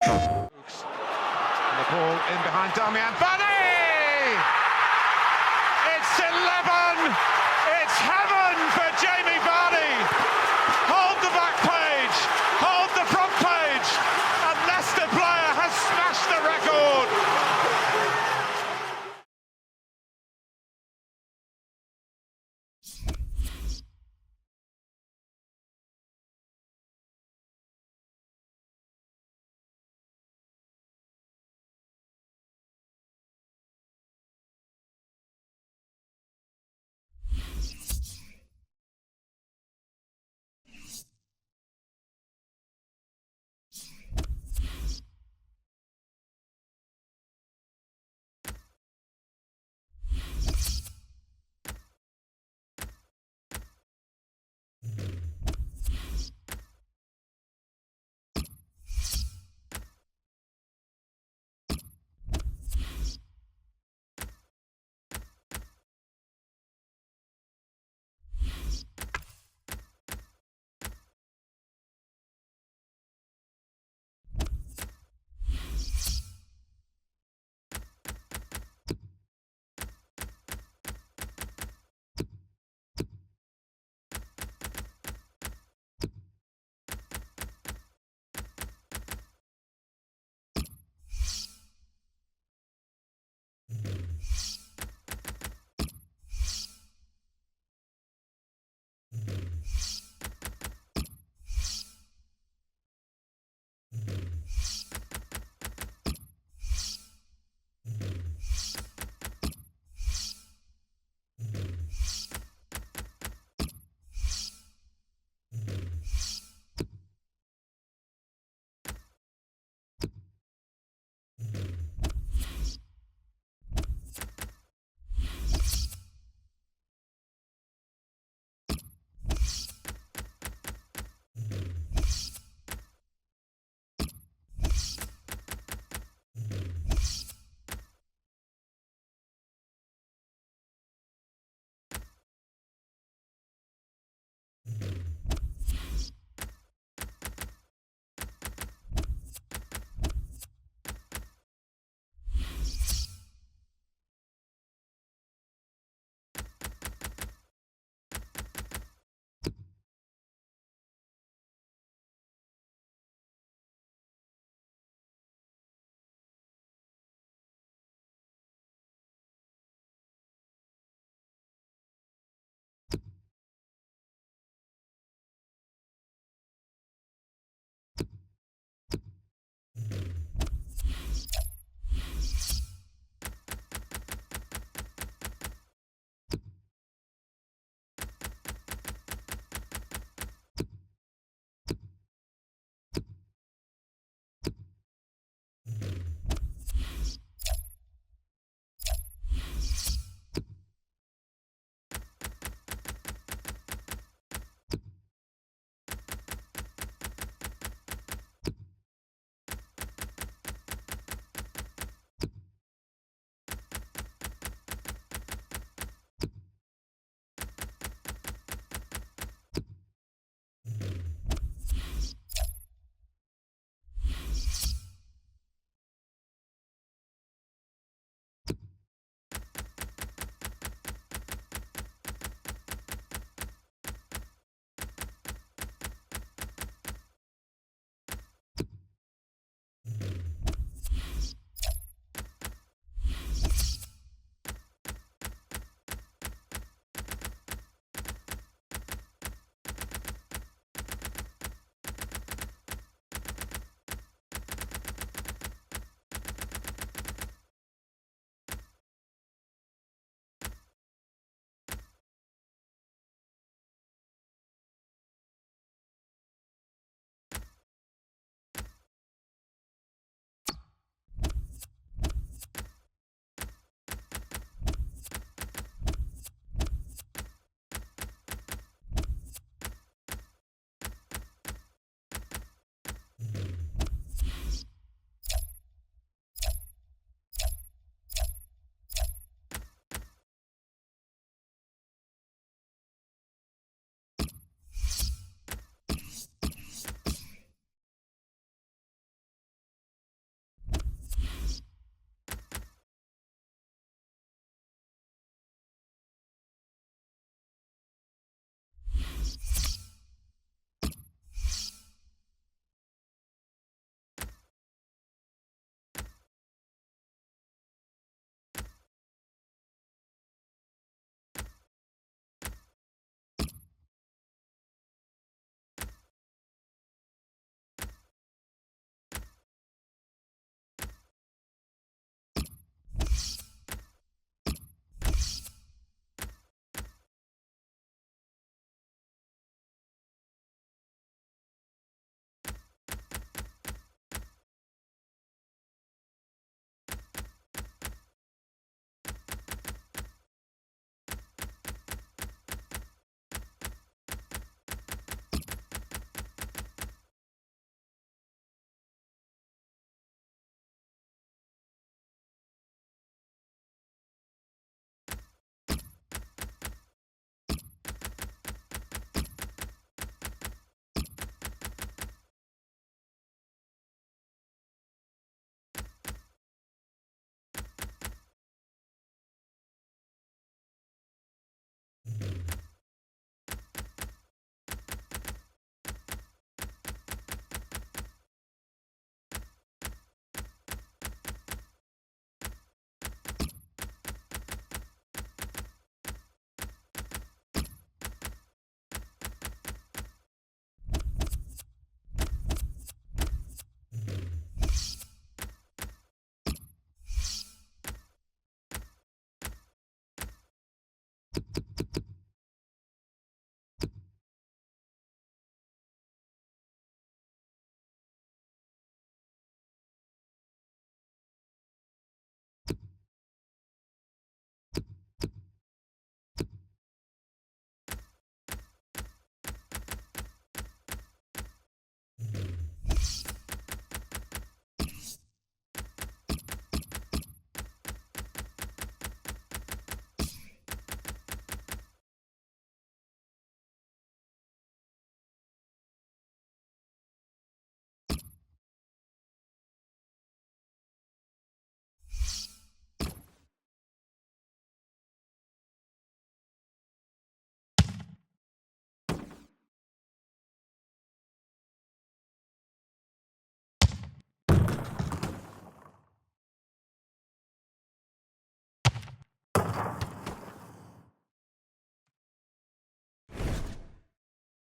And the ball in behind Damian Bunny! It's 11! It's heaven for Jamie Vardy! Hold the back page! Hold the front page! A Leicester player has smashed the record!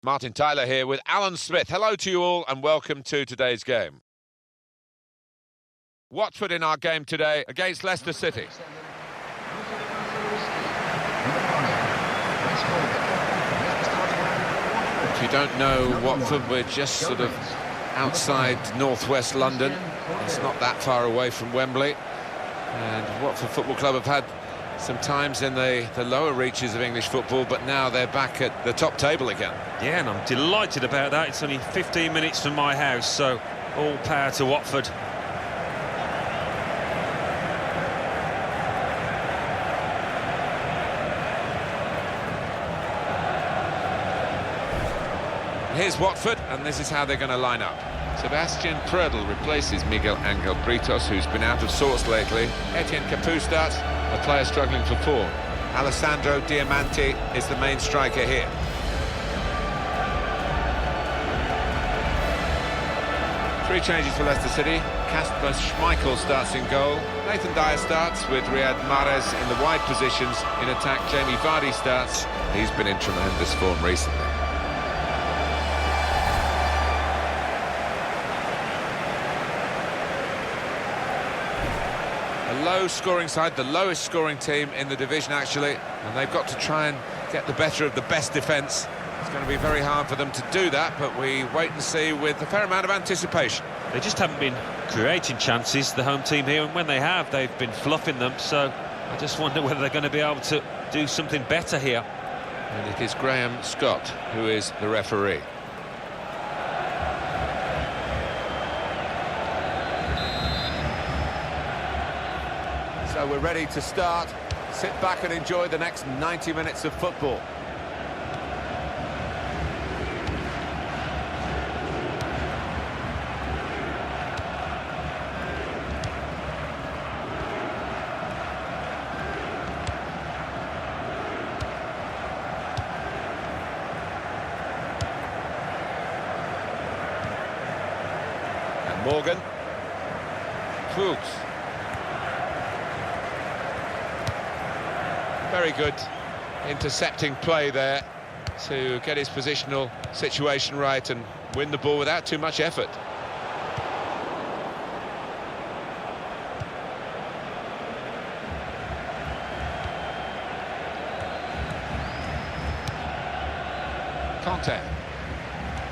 Martin Tyler here with Alan Smith. Hello to you all and welcome to today's game. Watford in our game today against Leicester City. If you don't know Watford, we're just sort of outside northwest London. It's not that far away from Wembley. And Watford Football Club have had some times in the lower reaches of English football, but now they're back at the top table again. Yeah, and I'm delighted about that. It's only 15 minutes from my house, so all power to Watford. Here's Watford, and this is how they're going to line up. Sebastian Prödl replaces Miguel Angel Britos, who's been out of sorts lately. Etienne Capoue starts, a player struggling for form. Alessandro Diamanti is the main striker here. Three changes for Leicester City. Kasper Schmeichel starts in goal. Nathan Dyer starts with Riyad Mahrez in the wide positions. In attack, Jamie Vardy starts. He's been in tremendous form recently. Low-scoring side, the lowest-scoring team in the division, actually, and they've got to try and get the better of the best defence. It's going to be very hard for them to do that, but we wait and see with a fair amount of anticipation. They just haven't been creating chances, the home team here, and when they have, they've been fluffing them, so I just wonder whether they're going to be able to do something better here. And it is Graham Scott who is the referee. So we're ready to start. Sit back and enjoy the next 90 minutes of football. And Morgan. Fuchs. Very good intercepting play there to get his positional situation right and win the ball without too much effort. Conte.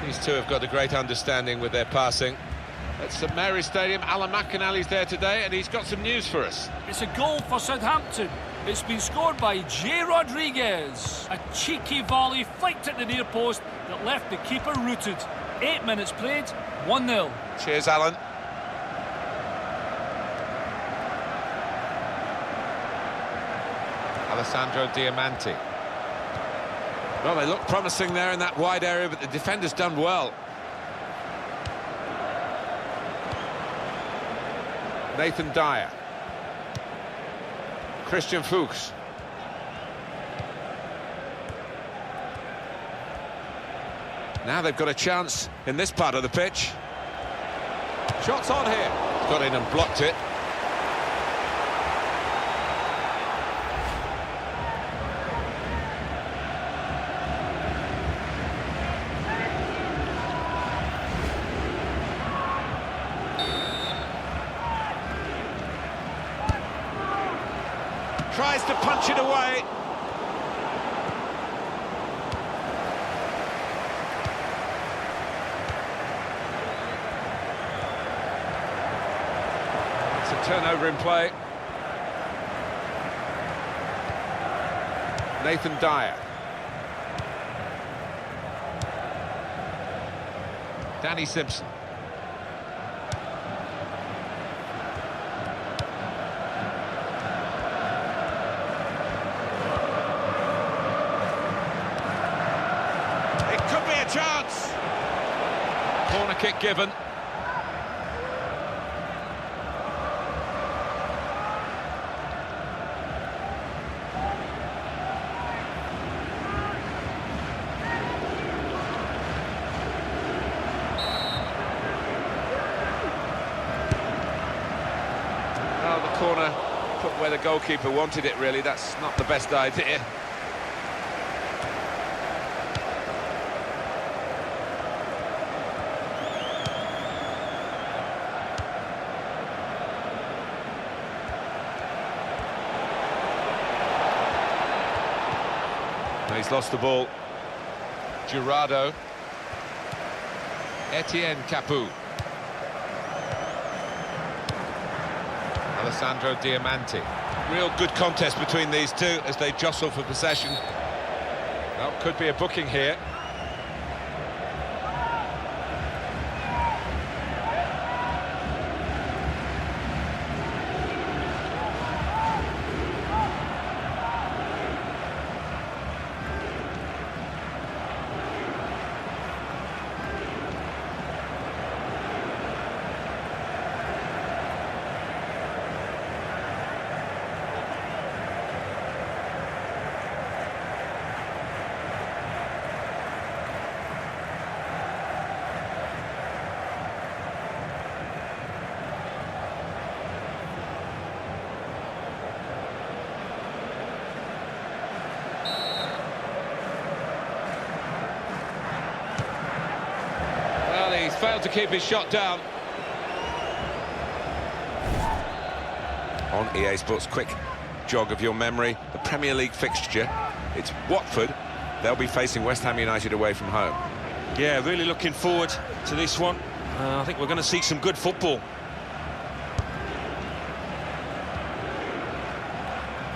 These two have got a great understanding with their passing. At St Mary's Stadium, Alan McInally's there today and he's got some news for us. It's a goal for Southampton. It's been scored by Jay Rodriguez. A cheeky volley flicked at the near post that left the keeper rooted. 8 minutes played, 1-0. Cheers, Alan. Alessandro Diamanti. Well, they look promising there in that wide area, but the defender's done well. Nathan Dyer. Christian Fuchs. Now they've got a chance in this part of the pitch. Shots on here. Got in and blocked it. Tries to punch it away. Turnover in play. Nathan Dyer. Danny Simpson. It could be a chance. Corner kick given. Oh, the corner put where the goalkeeper wanted it, really. That's not the best idea. He's lost the ball. Girardo. Etienne Capoue. Alessandro Diamanti. Real good contest between these two as they jostle for possession. Well, could be a booking here. He's failed to keep his shot down. On EA Sports, quick jog of your memory. The Premier League fixture, it's Watford. They'll be facing West Ham United away from home. Yeah, really looking forward to this one. I think we're going to see some good football.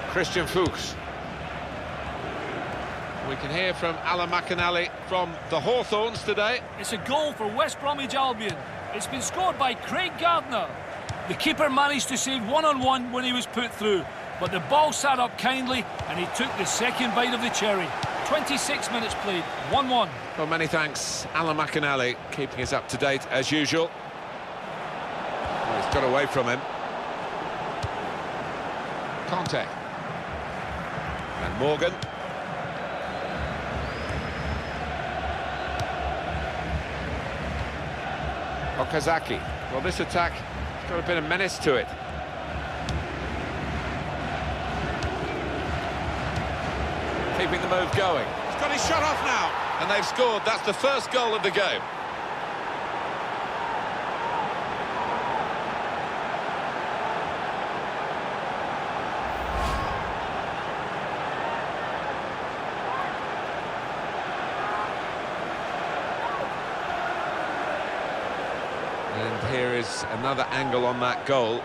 Christian Fuchs. We can hear from Alan McInally from the Hawthorns today. It's a goal for West Bromwich Albion. It's been scored by Craig Gardner. The keeper managed to save one-on-one when he was put through, but the ball sat up kindly and he took the second bite of the cherry. 26 minutes played, 1-1. Well, many thanks, Alan McInally, keeping us up to date as usual. Well, he's got away from him. Conte. And Morgan. Okazaki. Well, this attack has got a bit of menace to it. Keeping the move going. He's got his shot off now. And they've scored. That's the first goal of the game. And here is another angle on that goal.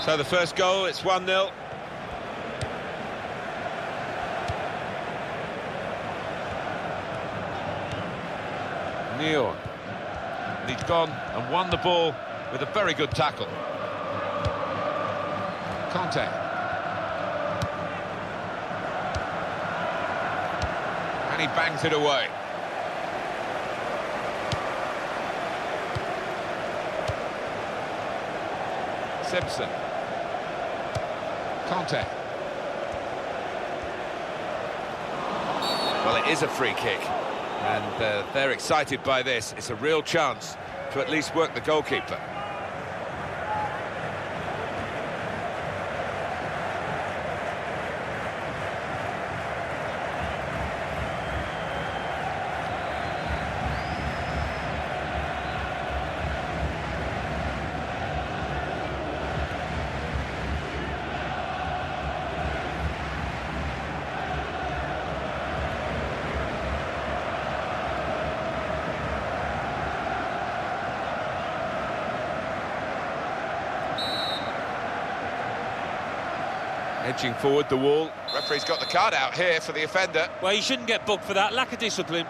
So the first goal, it's 1-0. Neon. He's gone and won the ball with a very good tackle. Conte. And he bangs it away. Simpson. Conte. Well, it is a free kick. And they're excited by this. It's a real chance to at least work the goalkeeper. Edging forward the wall. Referee's got the card out here for the offender. Well, you shouldn't get booked for that. Lack of discipline.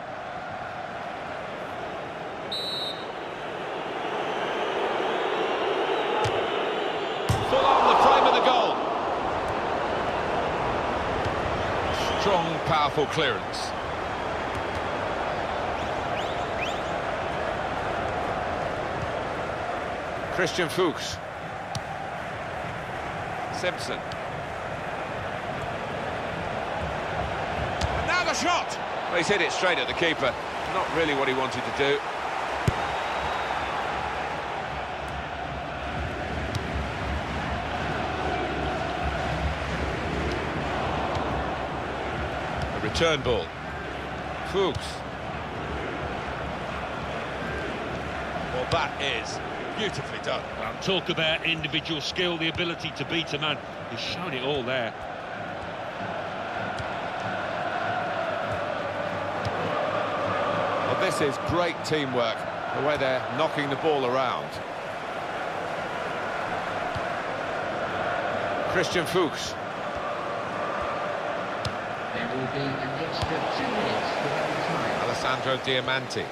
Full on the frame of the goal. Strong, powerful clearance. Christian Fuchs. Simpson. And now the shot! Well, he's hit it straight at the keeper. Not really what he wanted to do. A return ball. Fuchs. Well, that is beautifully done. Well, talk about individual skill, the ability to beat a man. He's shown it all there. Well, this is great teamwork, the way they're knocking the ball around. Christian Fuchs. There will be an extra 2 minutes without time. Alessandro Diamanti.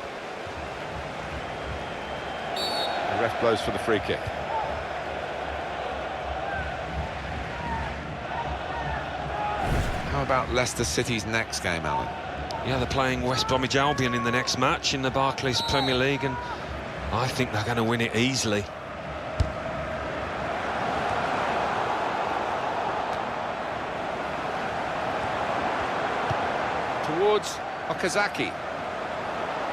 The ref blows for the free kick. How about Leicester City's next game, Alan? Yeah, they're playing West Bromwich Albion in the next match in the Barclays Premier League, and I think they're going to win it easily. Towards Okazaki.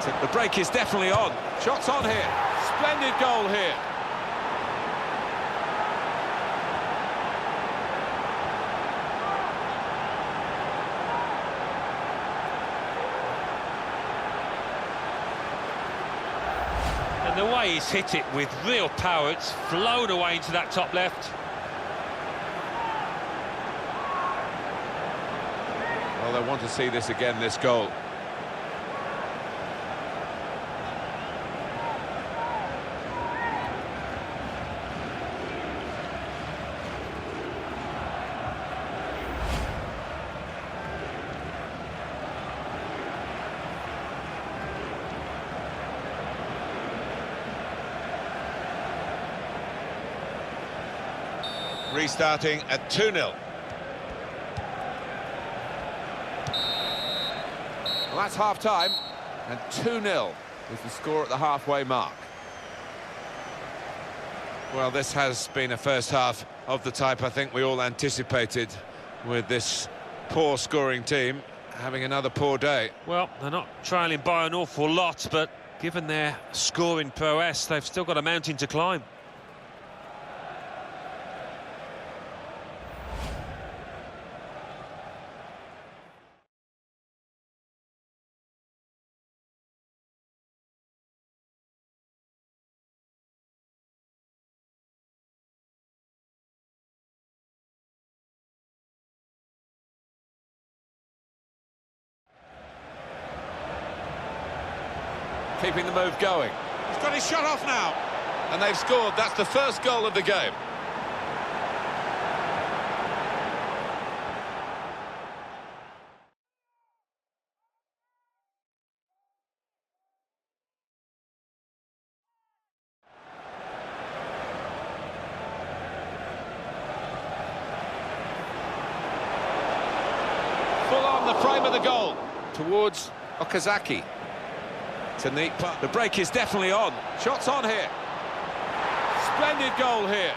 So the break is definitely on. Shots on here. Splendid goal here. And the way he's hit it with real power, it's flowed away into that top left. Well, they want to see this again, this goal. Restarting at 2-0. Well, that's half-time, and 2-0 is the score at the halfway mark. Well, this has been a first half of the type I think we all anticipated, with this poor scoring team having another poor day. Well, they're not trailing by an awful lot, but given their scoring prowess, they've still got a mountain to climb. Keeping the move going. He's got his shot off now. And they've scored. That's the first goal of the game. Full on the frame of the goal. Towards Okazaki. It's a neat putt. The break is definitely on. Shots on here. Splendid goal here.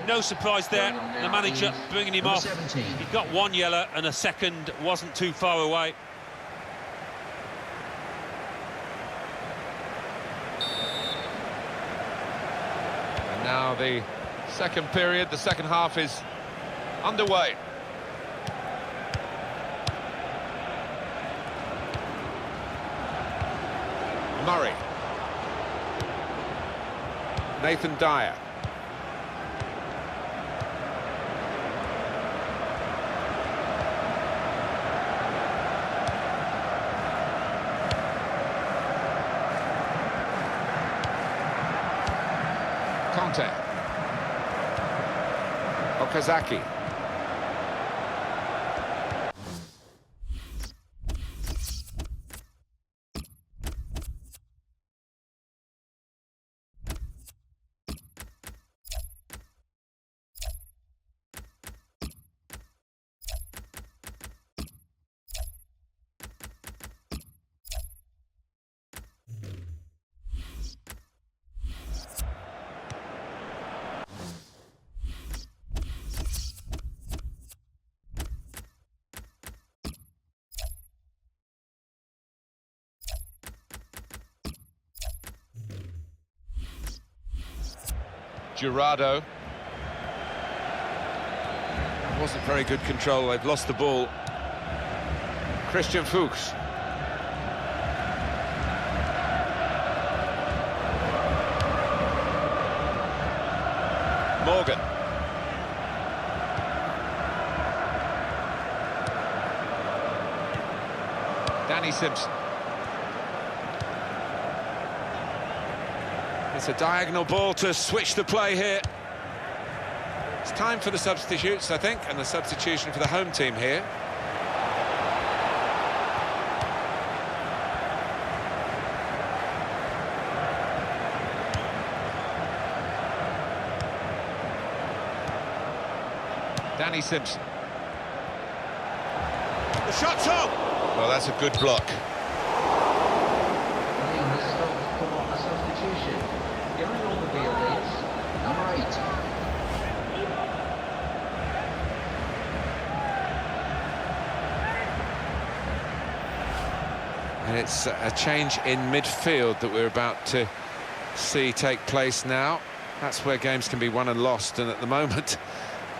No surprise there, the manager bringing him off. 17. He got one yellow and a second wasn't too far away. And now the second period, the second half is underway. Murray. Nathan Dyer. Conte. Okazaki. Jurado. Wasn't very good control, they've lost the ball. Christian Fuchs. Morgan. Danny Simpson. It's a diagonal ball to switch the play here. It's time for the substitutes, I think, and the substitution for the home team here. Danny Simpson. The shot's on! Well, that's a good block. Playing this stop for a substitution. Going on the field is number 8. And it's a change in midfield that we're about to see take place now. That's where games can be won and lost, and at the moment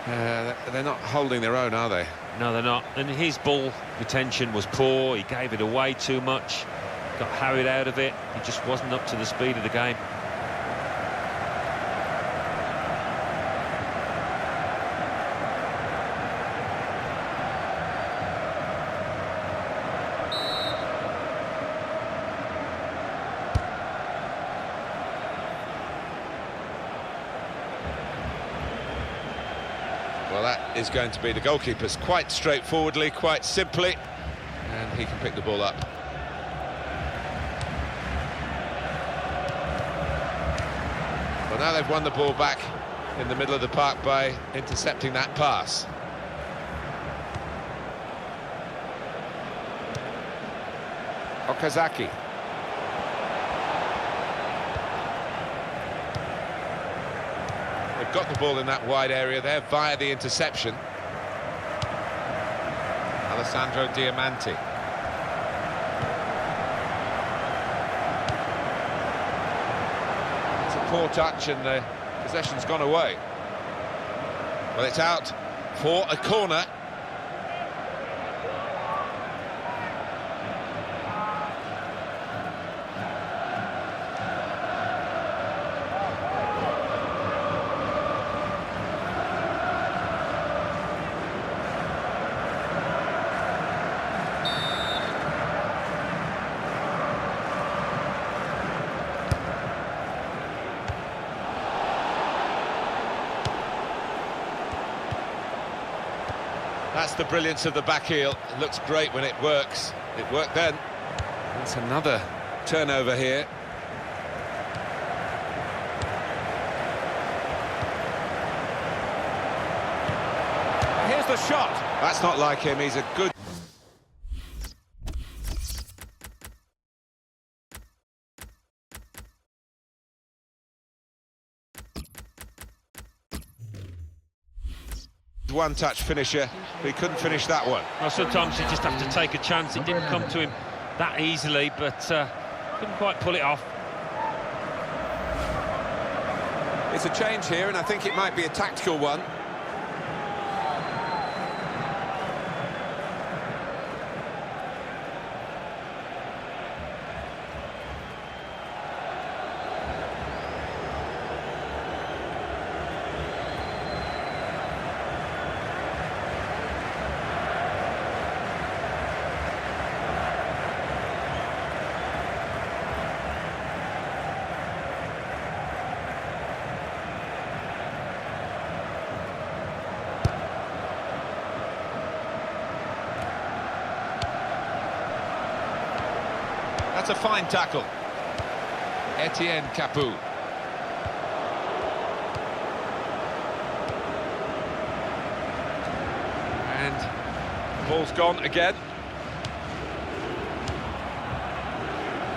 they're not holding their own, are they? No, they're not. And his ball retention was poor. He gave it away too much. Got harried out of it. He just wasn't up to the speed of the game. Well, that is going to be the goalkeeper's quite straightforwardly, quite simply, and he can pick the ball up. Well, now they've won the ball back in the middle of the park by intercepting that pass. Okazaki. They've got the ball in that wide area there via the interception. Alessandro Diamanti. It's a poor touch and the possession's gone away. Well, it's out for a corner. That's the brilliance of the back heel. It looks great when it works. It worked then. That's another turnover here. Here's the shot. That's not like him. He's a good... one-touch finisher, but he couldn't finish that one. Well, sometimes you just have to take a chance. It didn't come to him that easily, but couldn't quite pull it off. It's a change here, and I think it might be a tactical one. That's a fine tackle. Etienne Capoue. And the ball's gone again.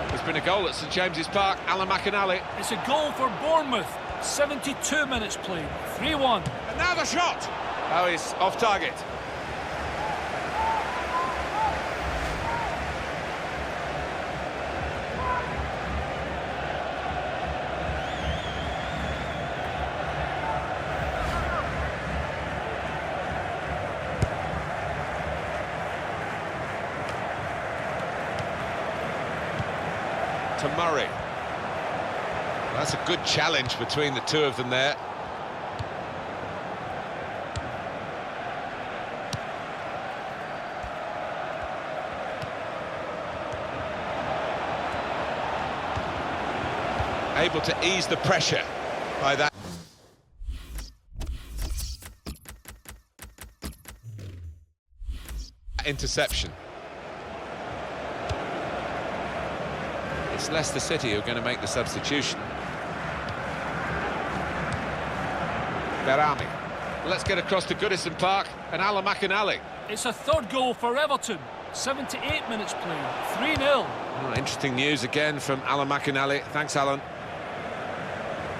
There's been a goal at St James's Park. Alan McInally. It's a goal for Bournemouth. 72 minutes played. 3-1. And now the shot. Oh, he's off target. To Murray. That's a good challenge between the two of them there. Able to ease the pressure by that. Interception. It's Leicester City who are going to make the substitution. Berami. Let's get across to Goodison Park and Alan McInally. It's a third goal for Everton. 78 minutes played. 3-0. Oh, interesting news again from Alan McInally. Thanks, Alan.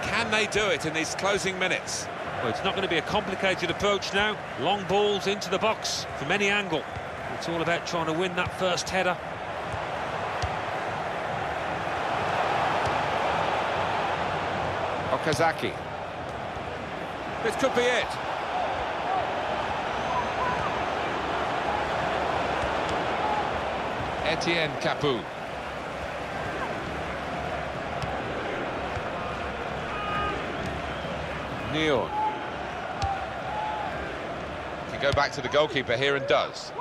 Can they do it in these closing minutes? Well, it's not going to be a complicated approach now. Long balls into the box from any angle. It's all about trying to win that first header. Okazaki. This could be it. Etienne Capoue. Neon. Can go back to the goalkeeper here and does.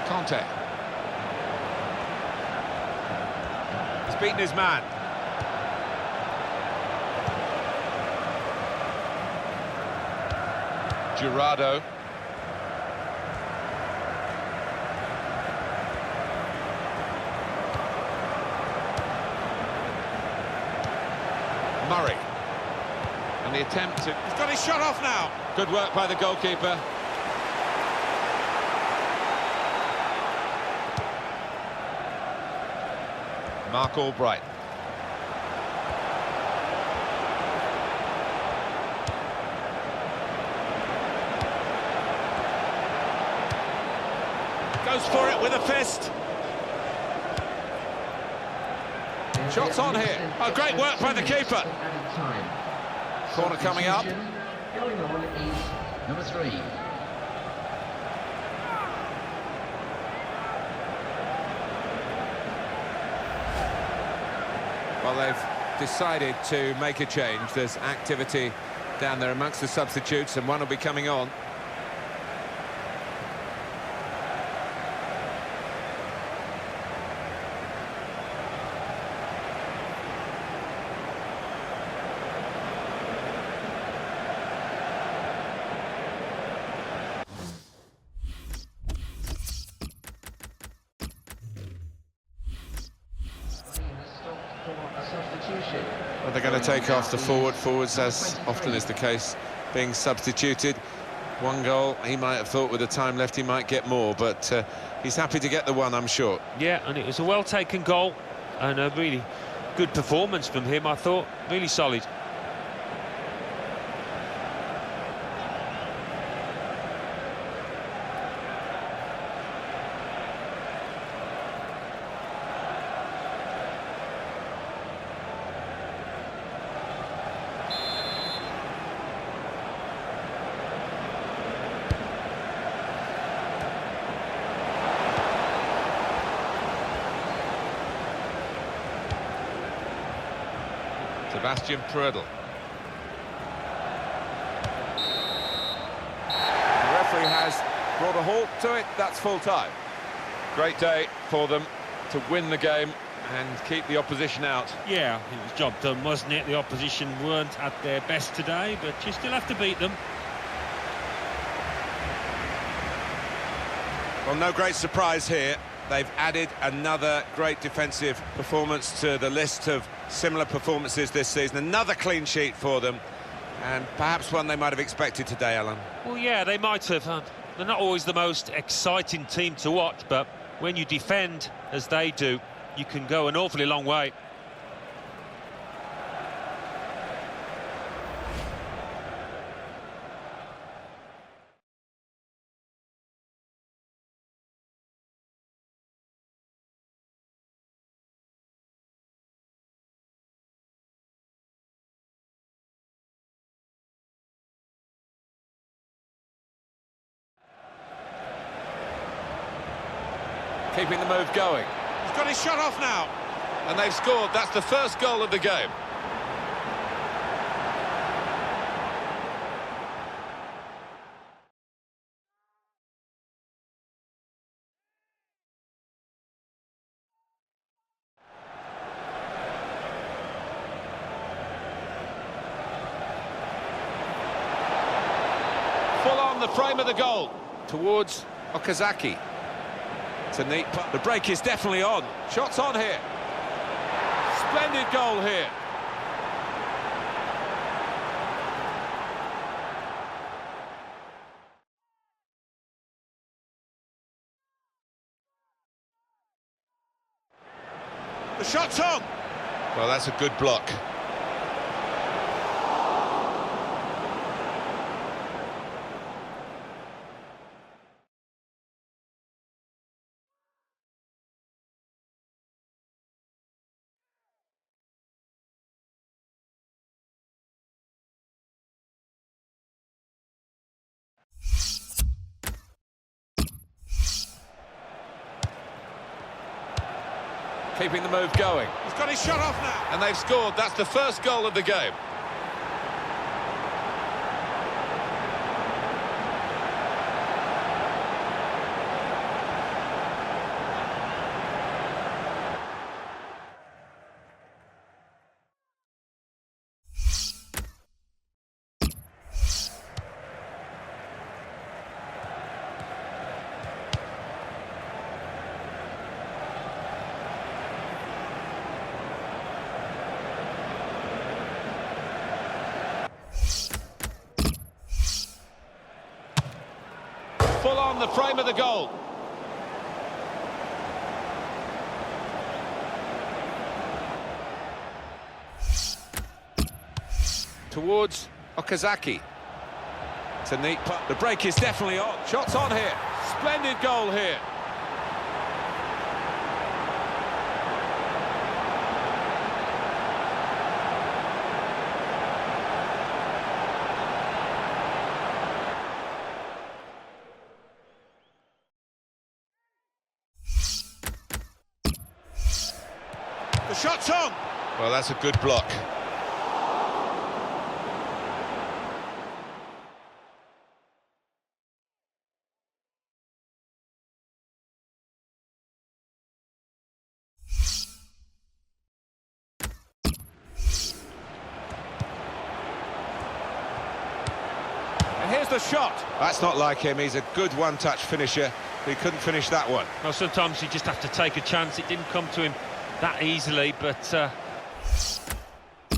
Conte. He's beaten his man. Girardo. Murray. And the attempt to... He's got his shot off now. Good work by the goalkeeper. Mark Albright. Goes for it with a fist. Shots on here. Oh, great work by the keeper. Corner coming up. Going on is number 3. Well, they've decided to make a change. There's activity down there amongst the substitutes, and one will be coming on. Well, they're going to take off the forwards, as often is the case, being substituted. One goal, he might have thought with the time left he might get more, but he's happy to get the one, I'm sure. Yeah, and it was a well-taken goal, and a really good performance from him, I thought. Really solid. Sebastian Prödl. The referee has brought a halt to it. That's full time. Great day for them to win the game and keep the opposition out. Yeah, it was job done, wasn't it? The opposition weren't at their best today, but you still have to beat them. Well, no great surprise here. They've added another great defensive performance to the list of similar performances this season. Another clean sheet for them, and perhaps one they might have expected today, Alan. Well, yeah, they might have. They're not always the most exciting team to watch, but when you defend as they do, you can go an awfully long way. Keeping the move going. He's got his shot off now. And they've scored. That's the first goal of the game. Full on the frame of the goal. Towards Okazaki. It's a neat putt. The break is definitely on. Shots on here. Splendid goal here. The shot's on. Well, that's a good block. Keeping the move going. He's got his shot off now. And they've scored. That's the first goal of the game. Full on the frame of the goal. Towards Okazaki. It's a neat putt. The break is definitely on. Shots on here. Splendid goal here. The shot's on. Well, that's a good block. And here's the shot. That's not like him. He's a good one-touch finisher. He couldn't finish that one. Well, sometimes you just have to take a chance. It didn't come to him that easily, but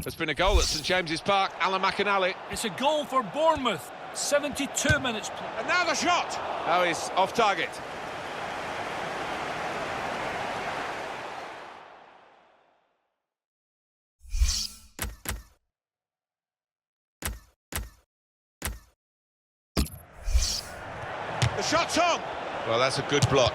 there's been a goal at St James's Park. Alan McInally. It's a goal for Bournemouth. 72 minutes played. And now the shot. Oh, he's off target. Hartong! Well, that's a good block.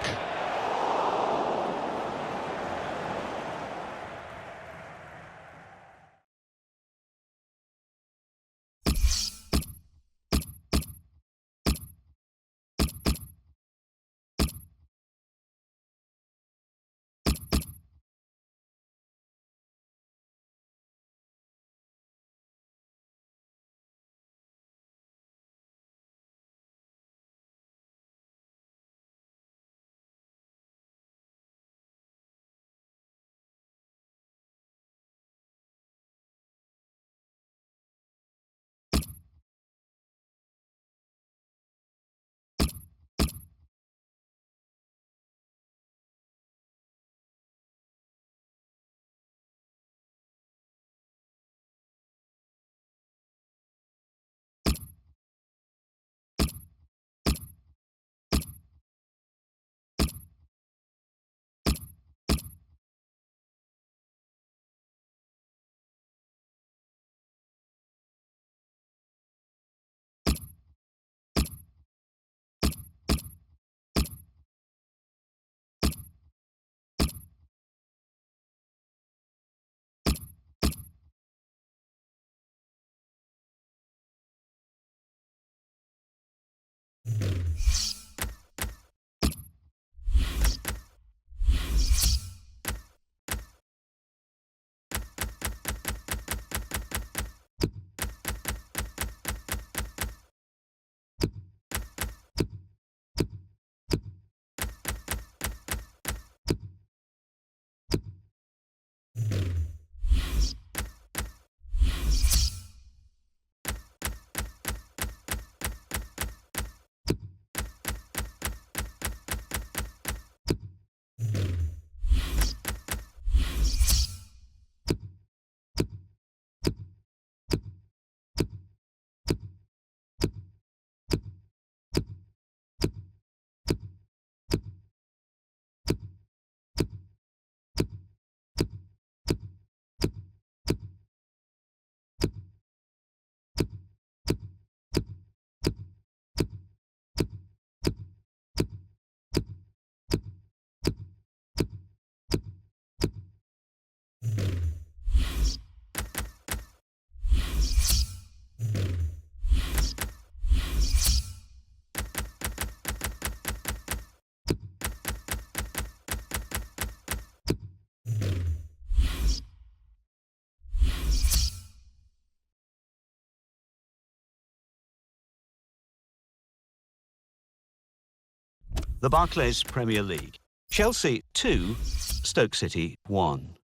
The Barclays Premier League. Chelsea 2, Stoke City 1.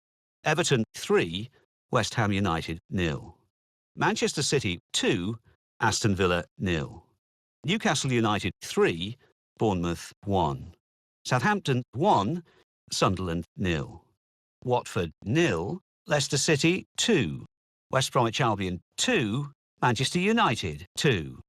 Everton 3, West Ham United 0. Manchester City 2, Aston Villa 0. Newcastle United 3, Bournemouth 1. Southampton 1, Sunderland 0. Watford 0, Leicester City 2. West Bromwich Albion 2, Manchester United 2.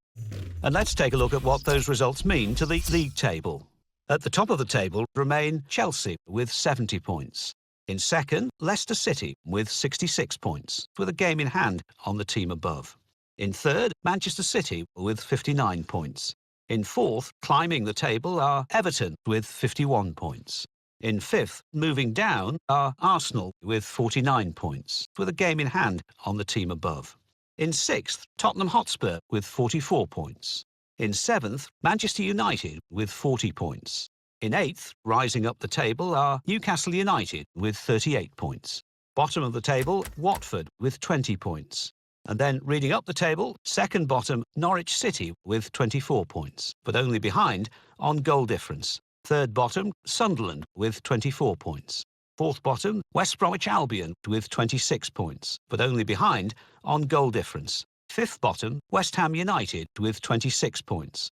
And let's take a look at what those results mean to the league table. At the top of the table remain Chelsea with 70 points. In second, Leicester City with 66 points, with a game in hand on the team above. In third, Manchester City with 59 points. In fourth, climbing the table, are Everton with 51 points. In fifth, moving down, are Arsenal with 49 points, with a game in hand on the team above. In sixth, Tottenham Hotspur with 44 points. In seventh, Manchester United with 40 points. In eighth, rising up the table, are Newcastle United with 38 points. Bottom of the table, Watford with 20 points. And then reading up the table, second bottom, Norwich City with 24 points, but only behind on goal difference. Third bottom, Sunderland with 24 points. Fourth bottom, West Bromwich Albion with 26 points, but only behind on goal difference. Fifth bottom, West Ham United with 26 points.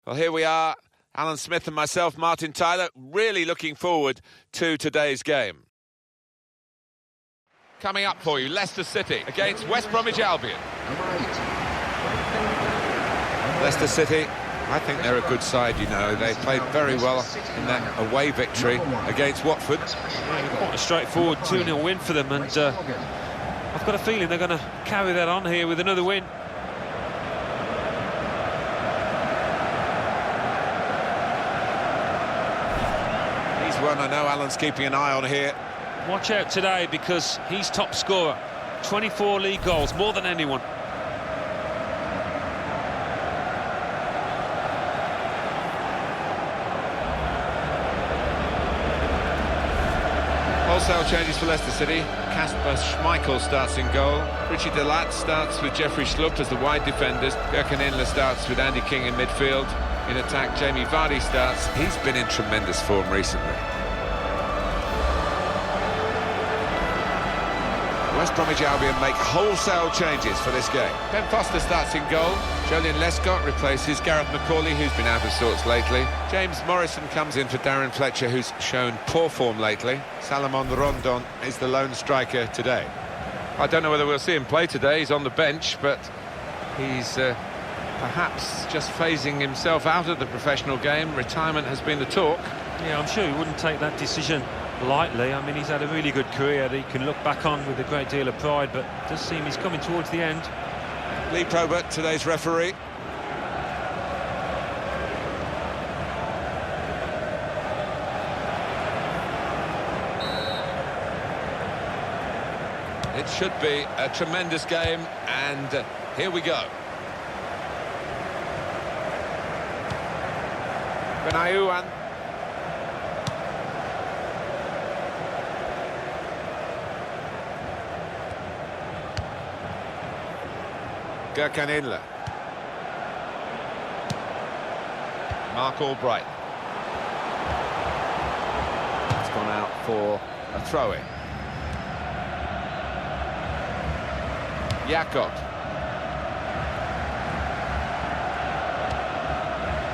Well, here we are, Alan Smith and myself, Martin Tyler, really looking forward to today's game. Coming up for you, Leicester City against West Bromwich Albion. Leicester City, I think they're a good side, you know. They played very well in that away victory against Watford. Quite a straightforward 2-0 win for them, and I've got a feeling they're going to carry that on here with another win. He's one I know Alan's keeping an eye on here. Watch out today, because he's top scorer. 24 league goals, more than anyone. Wholesale changes for Leicester City. Kasper Schmeichel starts in goal. Richie Deluxe starts with Jeffrey Schlupp as the wide defenders. Gürkan Inler starts with Andy King in midfield. In attack, Jamie Vardy starts. He's been in tremendous form recently. West Bromwich Albion make wholesale changes for this game. Ben Foster starts in goal. Jolien Lescott replaces Gareth McCauley, who's been out of sorts lately. James Morrison comes in for Darren Fletcher, who's shown poor form lately. Salomon Rondon is the lone striker today. I don't know whether we'll see him play today. He's on the bench, but he's perhaps just phasing himself out of the professional game. Retirement has been the talk. Yeah, I'm sure he wouldn't take that decision lightly. I mean, he's had a really good career that he can look back on with a great deal of pride, but it does seem he's coming towards the end. Lee Probert, today's referee. It should be a tremendous game, and here we go. Benayoun. Gürkan Inler. Mark Albright. It's gone out for a throw-in. Jakob.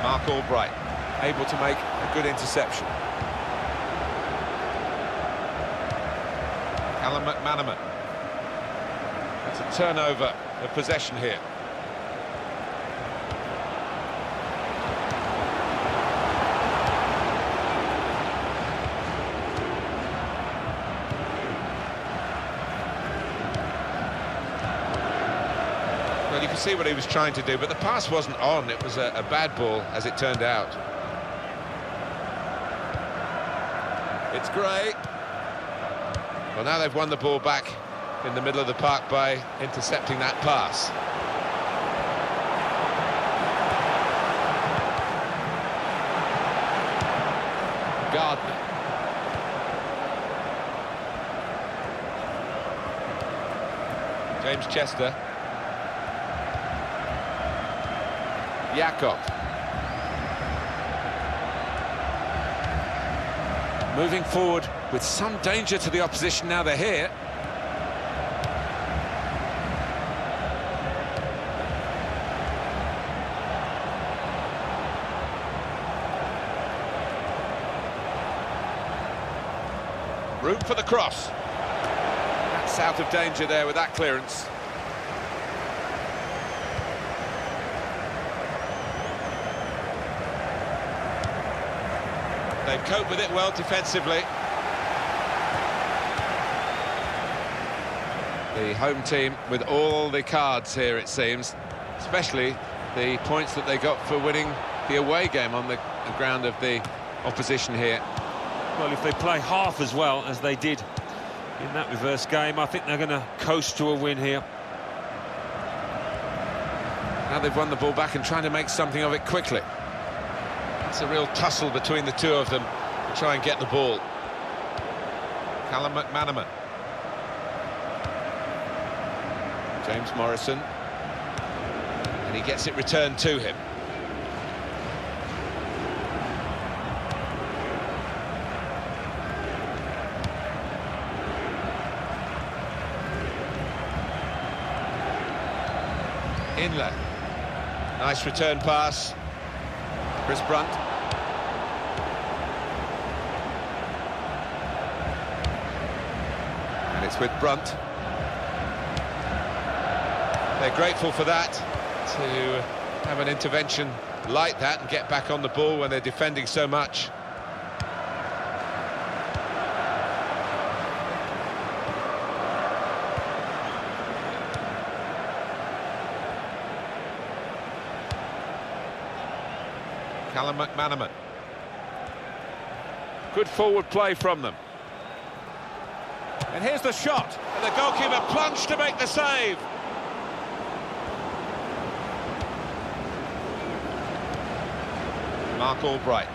Mark Albright, able to make a good interception. Callum McManaman. It's a turnover of possession here. Well, you can see what he was trying to do, but the pass wasn't on. It was a bad ball, as it turned out. It's Gray. Well, now they've won the ball back in the middle of the park by intercepting that pass. Gardner. James Chester. Jakob. Moving forward with some danger to the opposition now they're here. Room for the cross. That's out of danger there with that clearance. They've coped with it well defensively. The home team with all the cards here, it seems, especially the points that they got for winning the away game on the ground of the opposition here. Well, if they play half as well as they did in that reverse game, I think they're going to coast to a win here. Now they've won the ball back and trying to make something of it quickly. It's a real tussle between the two of them to try and get the ball. Callum McManaman. James Morrison. And he gets it returned to him. Inler. Nice return pass. Chris Brunt. And it's with Brunt. They're grateful for that, to have an intervention like that and get back on the ball when they're defending so much. Callum McManaman. Good forward play from them. And here's the shot. And the goalkeeper plunged to make the save. Mark Albright.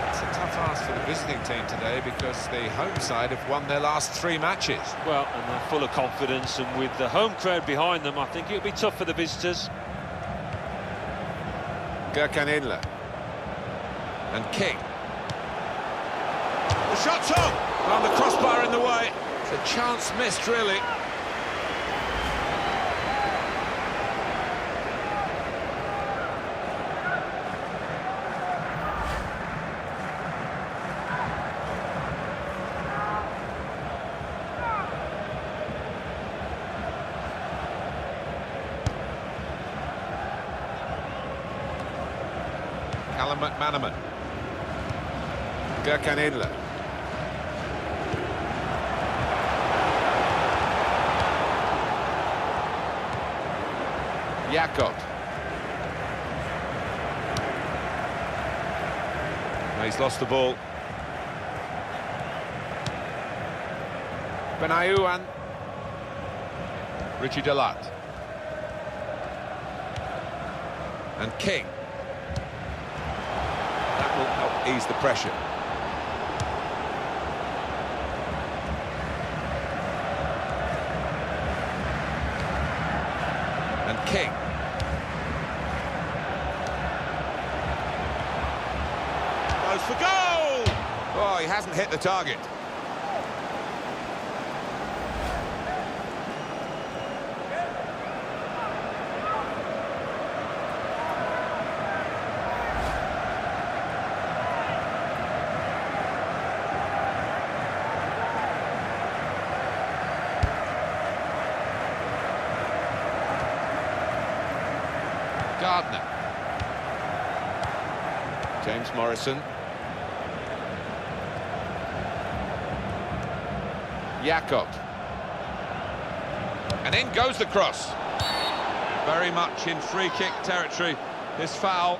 It's a tough ask for the visiting team today because the home side have won their last 3 matches. Well, and they're full of confidence, and with the home crowd behind them, I think it'll be tough for the visitors. Gurkan Inler. And King. The shot's on! And the crossbar in the way. It's a chance missed, really. Callum McManaman. Gurkan Inler. Jakob. He's lost the ball. Benayoun. Richie Deluxe. And King. That will help ease the pressure. And King. Goes for goal! Oh, he hasn't hit the target. Gardner. James Morrison. Jakob. And in goes the cross. Very much in free kick territory, this foul.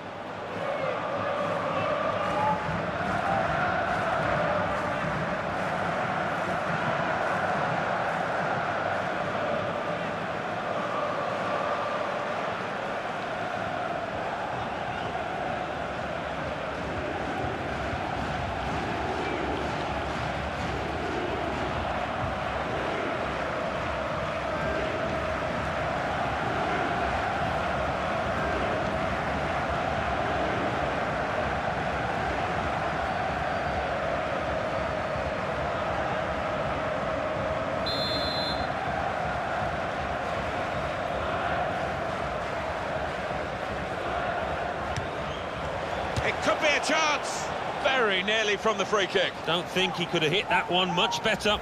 It could be a chance. Very nearly from the free kick. Don't think he could have hit that one much better.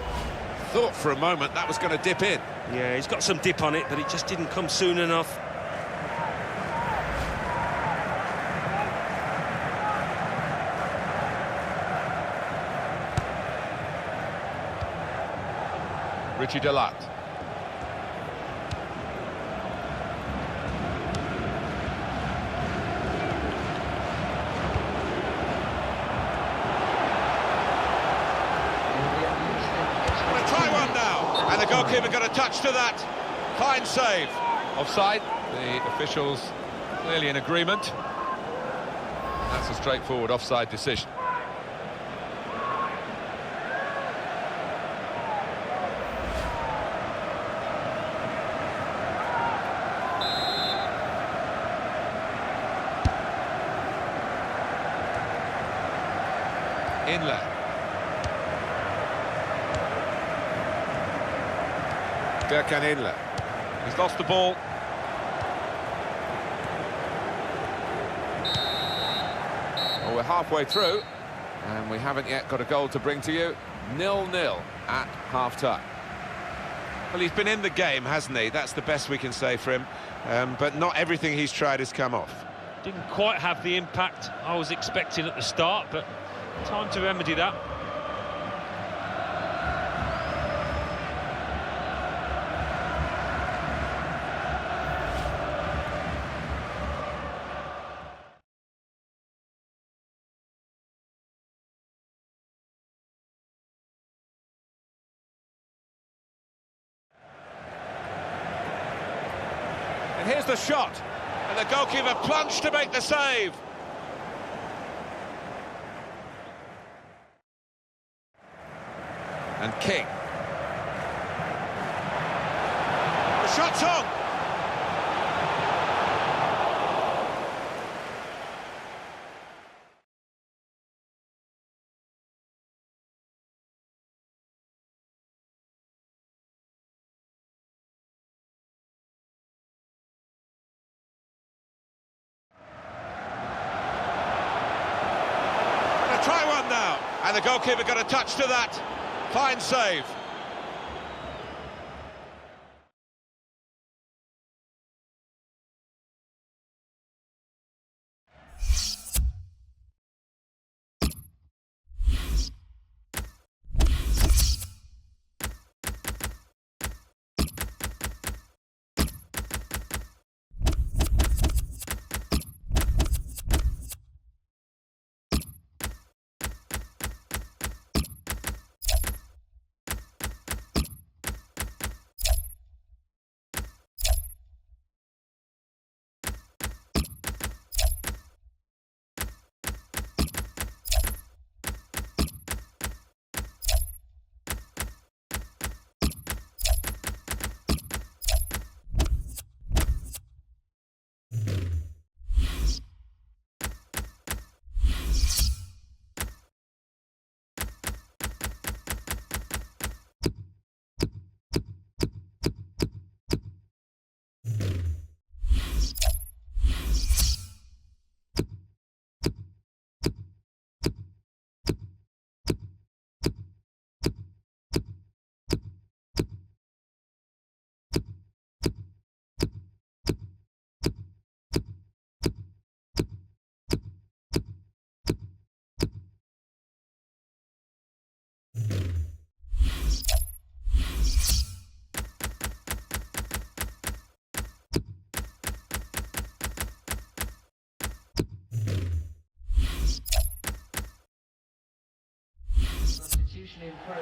Thought for a moment that was going to dip in. Yeah, he's got some dip on it, but it just didn't come soon enough. Richie Delat. And the goalkeeper got a touch to that. Fine save. Offside. The officials clearly in agreement. That's a straightforward offside decision. Inler. Gurkan Inler. He's lost the ball. Well, we're halfway through, and we haven't yet got a goal to bring to you. 0-0 at half-time. Well, he's been in the game, hasn't he? That's the best we can say for him. But not everything he's tried has come off. Didn't quite have the impact I was expecting at the start, but time to remedy that. And here's the shot. And the goalkeeper plunged to make the save. And King. The shot's on. Try one now, and the goalkeeper got a touch to that. Fine save.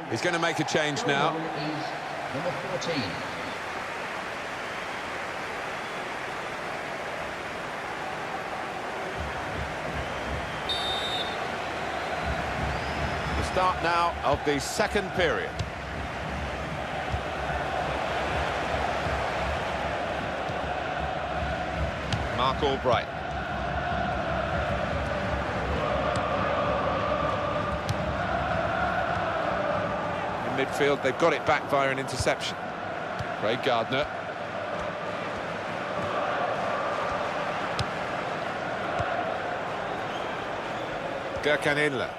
He's going to make a change now. Number 14. The start now of the second period. Mark Albright. Midfield, they've got it back via an interception. Craig Gardner. Gürkan Inler.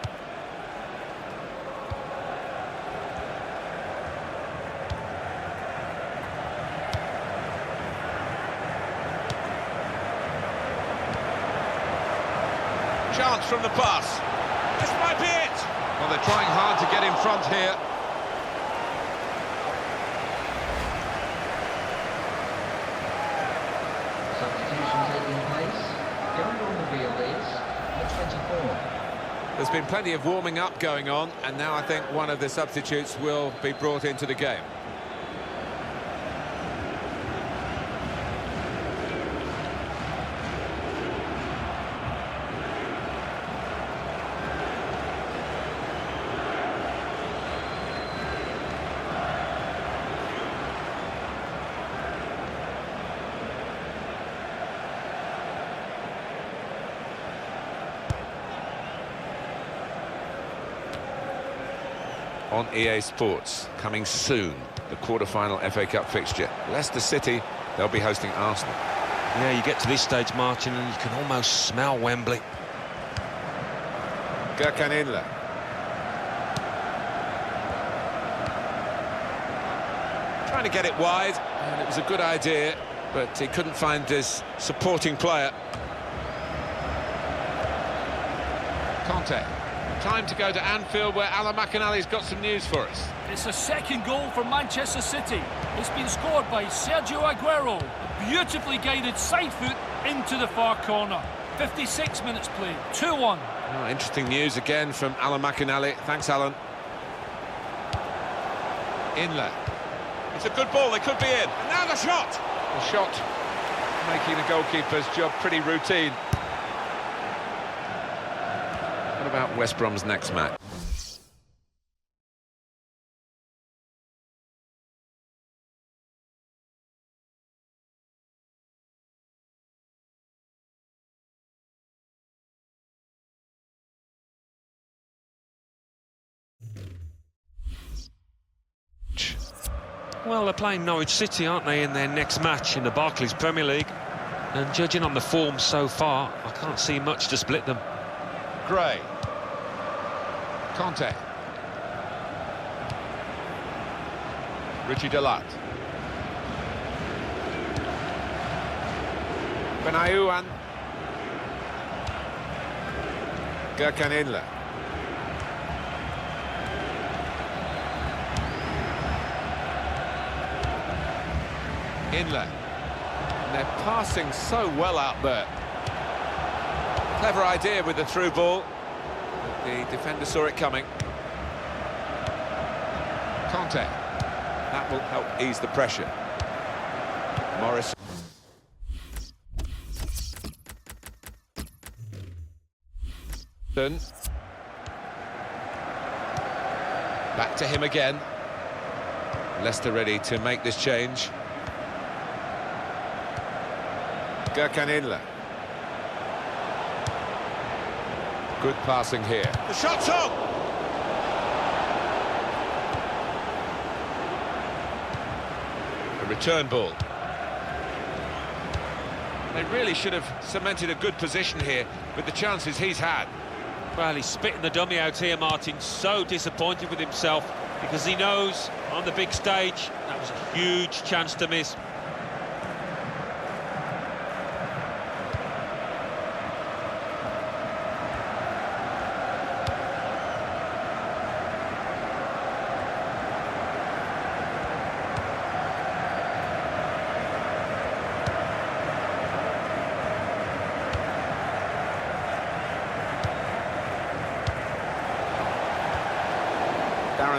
Chance from the pass. This might be it. Well, they're trying hard to get in front here. There's been plenty of warming up going on, and now I think one of the substitutes will be brought into the game. on EA Sports. Coming soon, the quarter-final FA Cup fixture. Leicester City, they'll be hosting Arsenal. Yeah, you get to this stage, Martin, and you can almost smell Wembley. Gökhan Inler. Trying to get it wide, and it was a good idea, but he couldn't find his supporting player. Conte. Time to go to Anfield, where Alan McInally's got some news for us. It's a second goal for Manchester City. It's been scored by Sergio Aguero. A beautifully guided side foot into the far corner. 56 minutes played, 2-1. Oh, interesting news again from Alan McInally. Thanks, Alan. Inler. It's a good ball, they could be in. And now the shot! The shot making the goalkeeper's job pretty routine. What about West Brom's next match? Well, they're playing Norwich City, aren't they, in their next match in the Barclays Premier League? And judging on the form so far, I can't see much to split them. Gray. Conte. Richie Deluxe. Benayoun. Gökhan Inler. Inler. And they're passing so well out there. Clever idea with the through ball. The defender saw it coming. Conte. That will help ease the pressure. Morris. Back to him again. Leicester ready to make this change. Gökhan Inler. Good passing here. The shot's on! A return ball. They really should have cemented a good position here with the chances he's had. Well, he's spitting the dummy out here, Martin. So disappointed with himself because he knows on the big stage that was a huge chance to miss.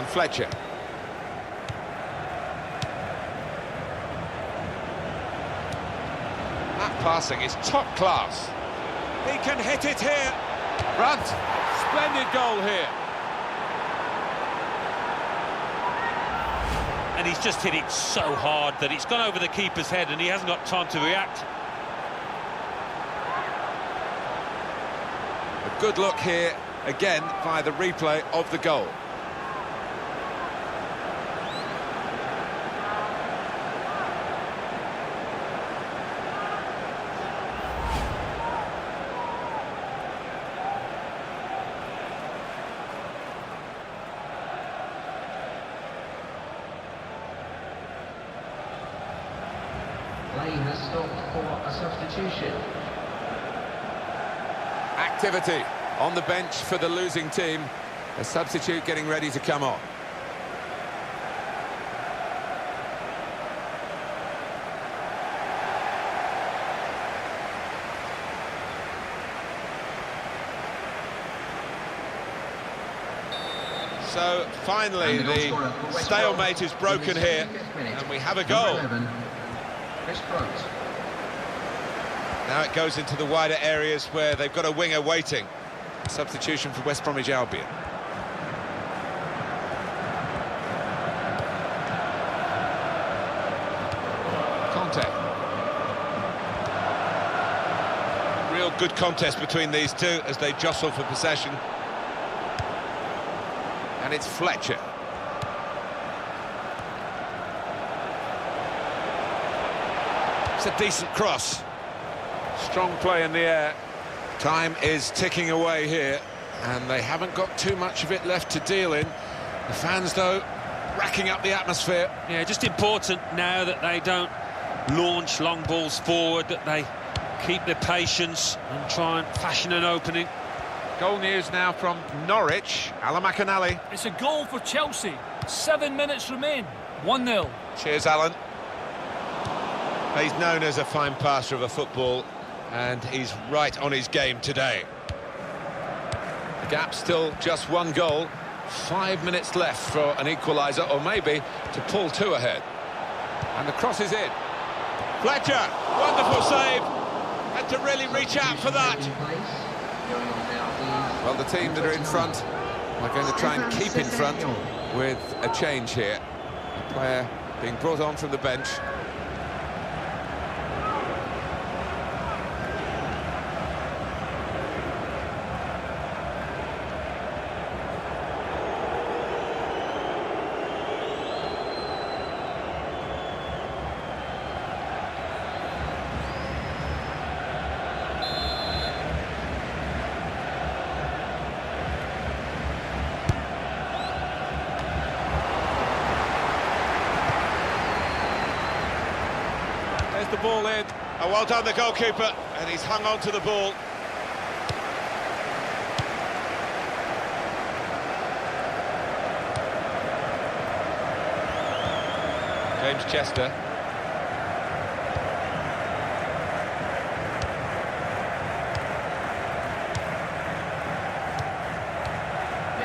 Fletcher. That passing is top class. He can hit it here. Brunt, splendid goal here. And he's just hit it so hard that it's gone over the keeper's head and he hasn't got time to react. A good look here, again, via the replay of the goal. Play has stopped for a substitution. Activity on the bench for the losing team. A substitute getting ready to come on. So finally the stalemate is broken here and we have a goal. Now it goes into the wider areas where they've got a winger waiting. Substitution for West Bromwich Albion. Conte. Real good contest between these two as they jostle for possession. And it's Fletcher. That's a decent cross. Strong play in the air. Time is ticking away here, and they haven't got too much of it left to deal in. The fans, though, racking up the atmosphere. Yeah, just important now that they don't launch long balls forward, that they keep their patience and try and fashion an opening. Goal news now from Norwich. Alan McAnally. It's a goal for Chelsea. 7 minutes remain. 1-0. Cheers, Alan. He's known as a fine passer of a football, and he's right on his game today. The gap's still just one goal. 5 minutes left for an equaliser, or maybe to pull two ahead. And the cross is in. Fletcher, wonderful save. Had to really reach out for that. Well, the team that are in front are going to try and keep in front with a change here. A player being brought on from the bench. The ball in. Oh, well done, the goalkeeper, and he's hung on to the ball. James Chester.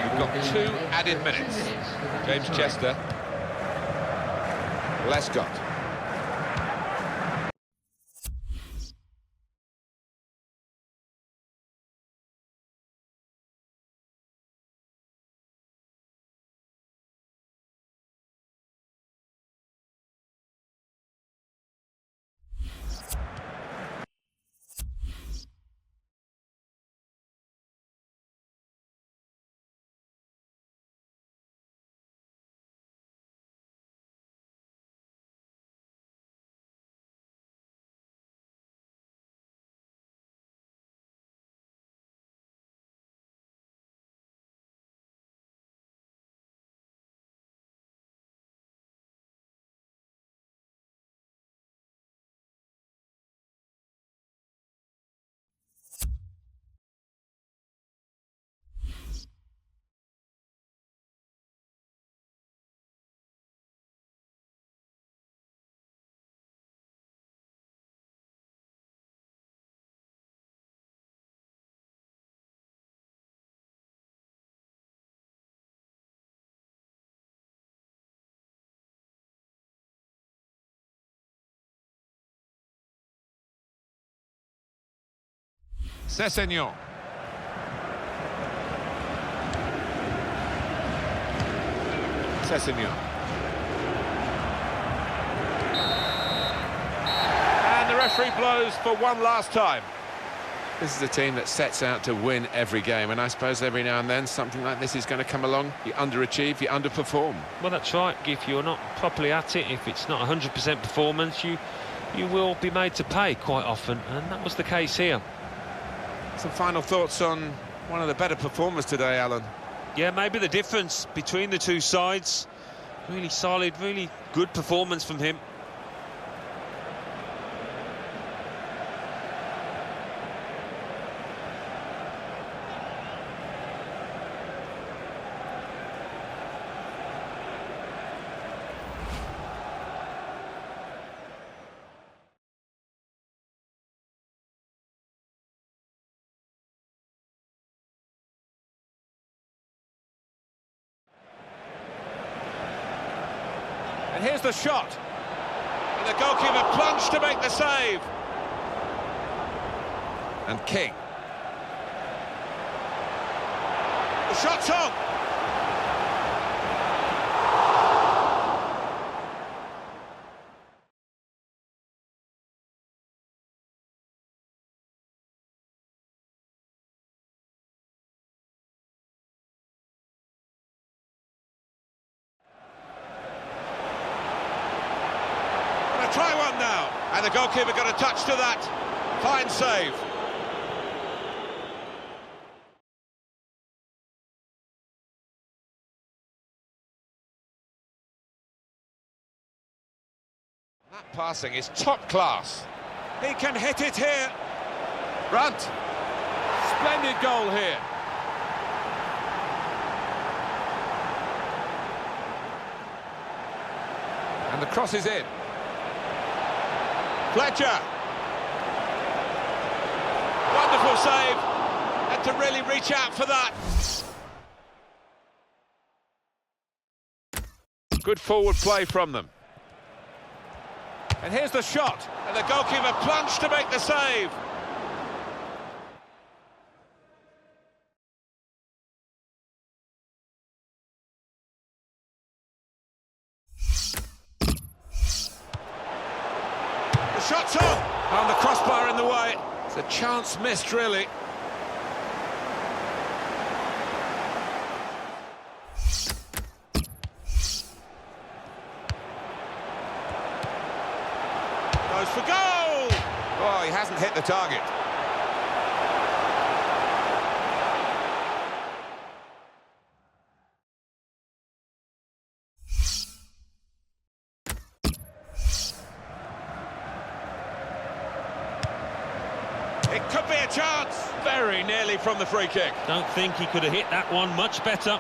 We've got 2 added minutes. James Chester. Lescott. Sessegnon. Sessegnon. And the referee blows for one last time. This is a team that sets out to win every game, and I suppose every now and then something like this is going to come along. You underachieve, you underperform. Well, that's right. If you're not properly at it, if it's not 100% performance, you will be made to pay quite often, and that was the case here. Some final thoughts on one of the better performers today, Alan. Yeah, maybe the difference between the two sides. Really solid, really good performance from him. And here's the shot. And the goalkeeper plunged to make the save. And King. The shot's on. Try one now, And the goalkeeper got a touch to that. Fine save. That passing is top class. He can hit it here. Brunt. Splendid goal here. And the cross is in. Fletcher. Wonderful save. Had to really reach out for that. Good forward play from them. And here's the shot. And the goalkeeper plunged to make the save. The shot's on. And the crossbar in the way. It's a chance missed, really. Goes for goal! Oh, he hasn't hit the target. It could be a chance. Very nearly from the free kick. Don't think he could have hit that one much better.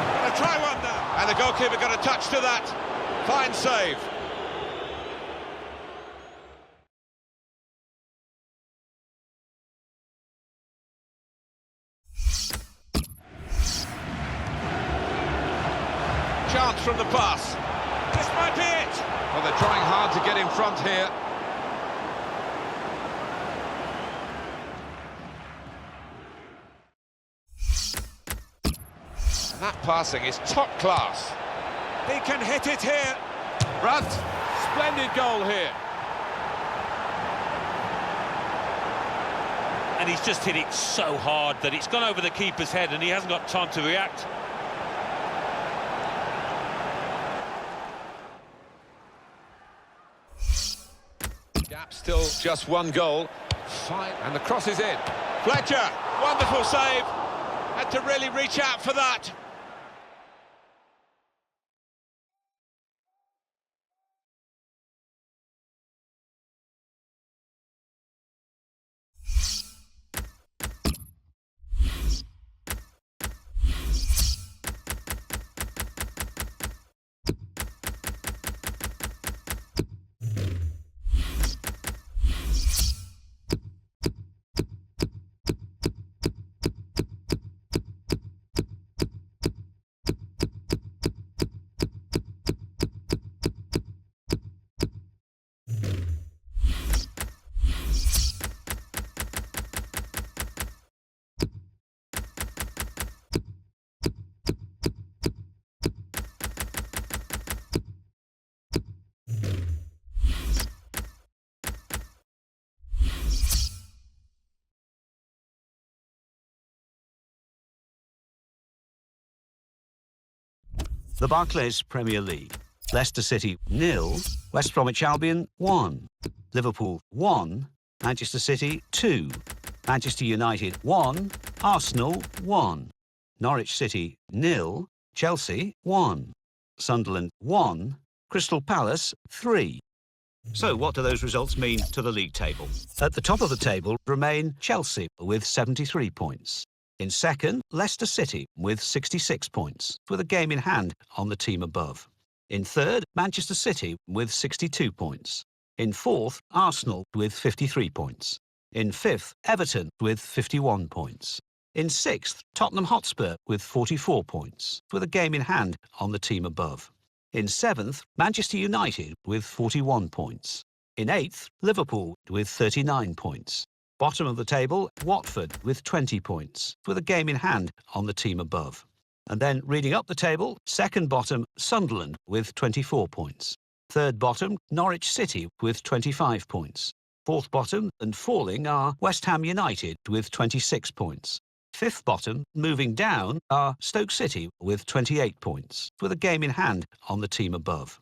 Gonna try one now. And the goalkeeper got a touch to that. Fine save. Chance from the pass. This might be it. Well, they're trying hard to get in front here. And that passing is top class. He can hit it here. Brunt. Splendid goal here. And he's just hit it so hard that it's gone over the keeper's head and he hasn't got time to react. Gap still just one goal. Fine. And the cross is in. Fletcher. Wonderful save. Had to really reach out for that. The Barclays Premier League. Leicester City 0, West Bromwich Albion 1, Liverpool 1, Manchester City 2, Manchester United 1, Arsenal 1, Norwich City 0, Chelsea 1, Sunderland 1, Crystal Palace 3. So what do those results mean to the league table? At the top of the table remain Chelsea with 73 points. In second, Leicester City with 66 points, with a game in hand on the team above. In third, Manchester City with 62 points. In fourth, Arsenal with 53 points. In fifth, Everton with 51 points. In sixth, Tottenham Hotspur with 44 points, with a game in hand on the team above. In seventh, Manchester United with 41 points. In eighth, Liverpool with 39 points. Bottom of the table, Watford with 20 points, with a game in hand on the team above. And then reading up the table, second bottom, Sunderland with 24 points. Third bottom, Norwich City with 25 points. Fourth bottom and falling are West Ham United with 26 points. Fifth bottom, moving down, are Stoke City with 28 points, with a game in hand on the team above.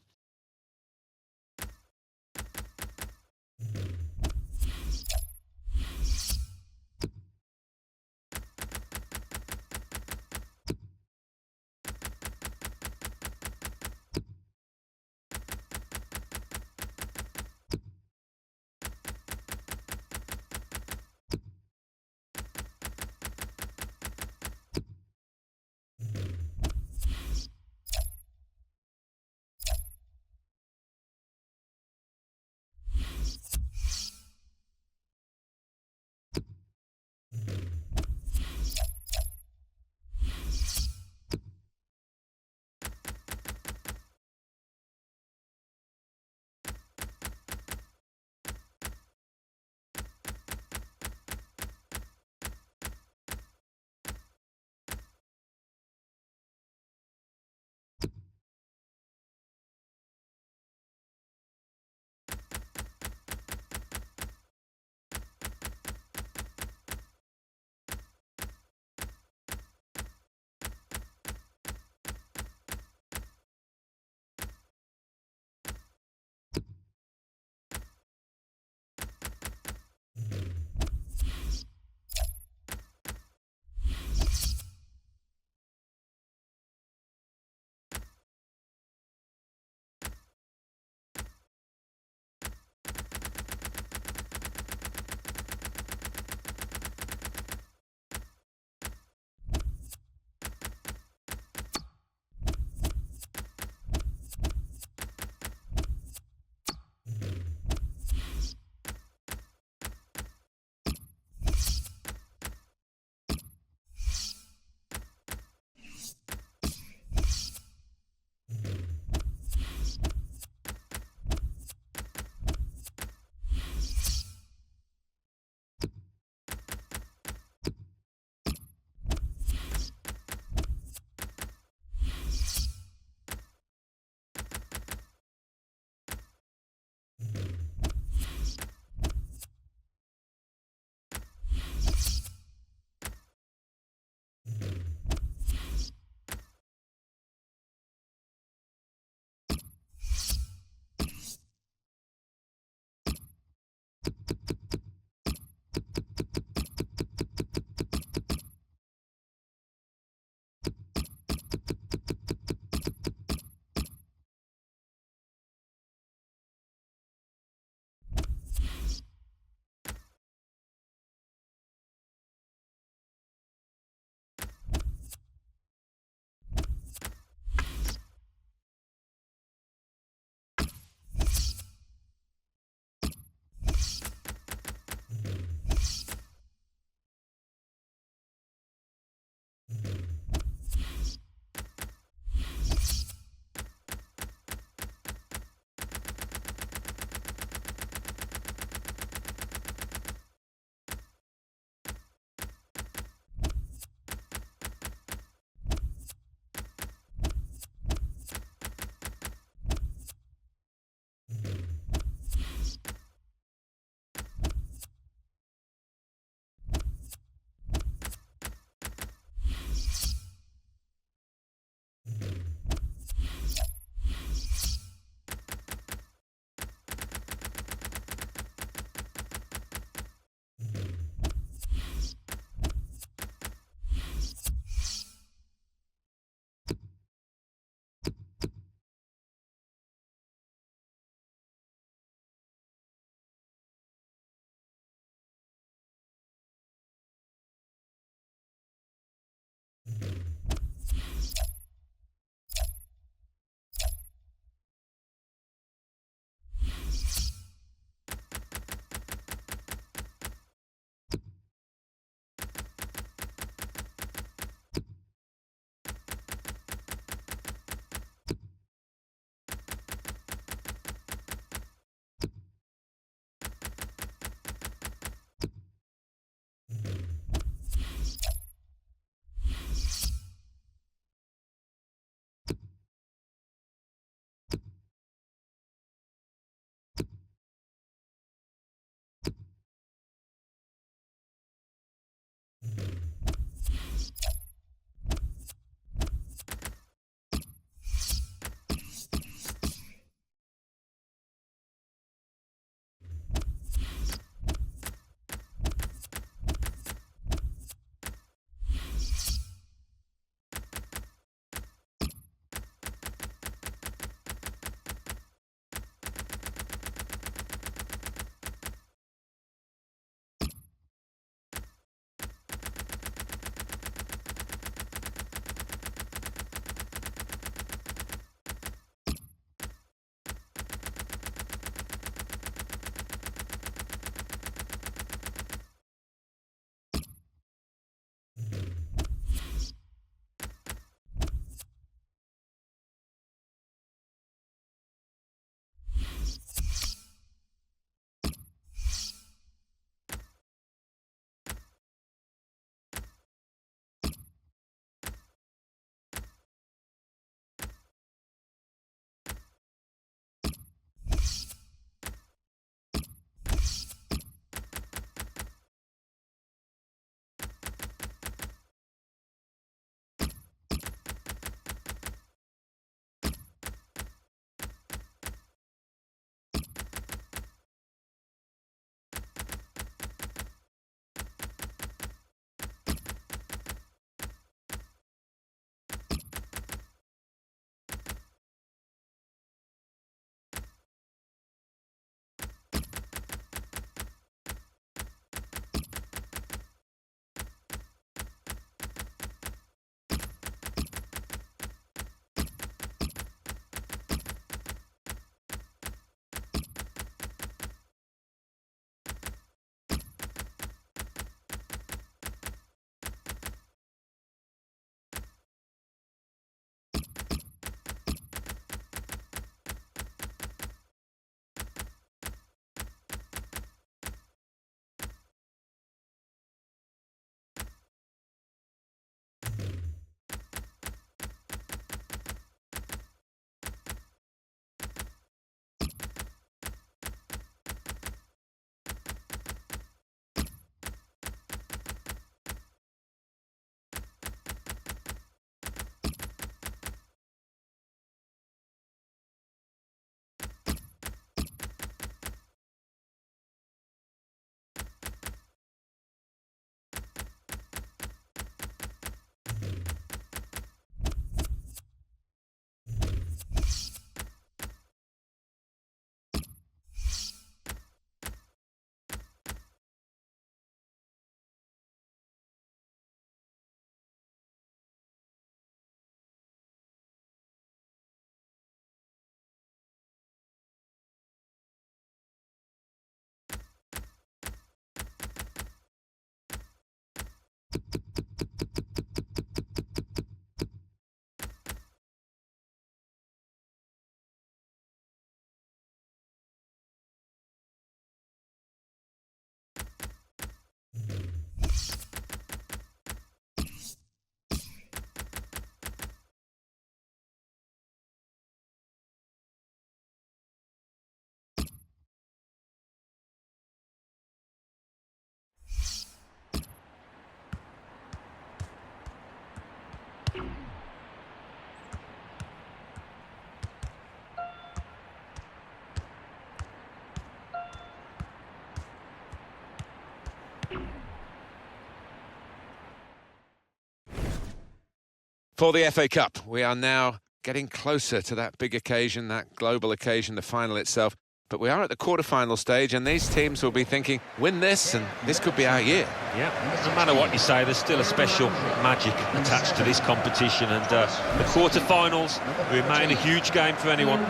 For the FA Cup, we are now getting closer to that big occasion, that global occasion, the final itself. But we are at the quarter-final stage, and these teams will be thinking, win this, and this could be our year. Yeah, no matter what you say, there's still a special magic attached to this competition, and the quarter-finals remain a huge game for anyone.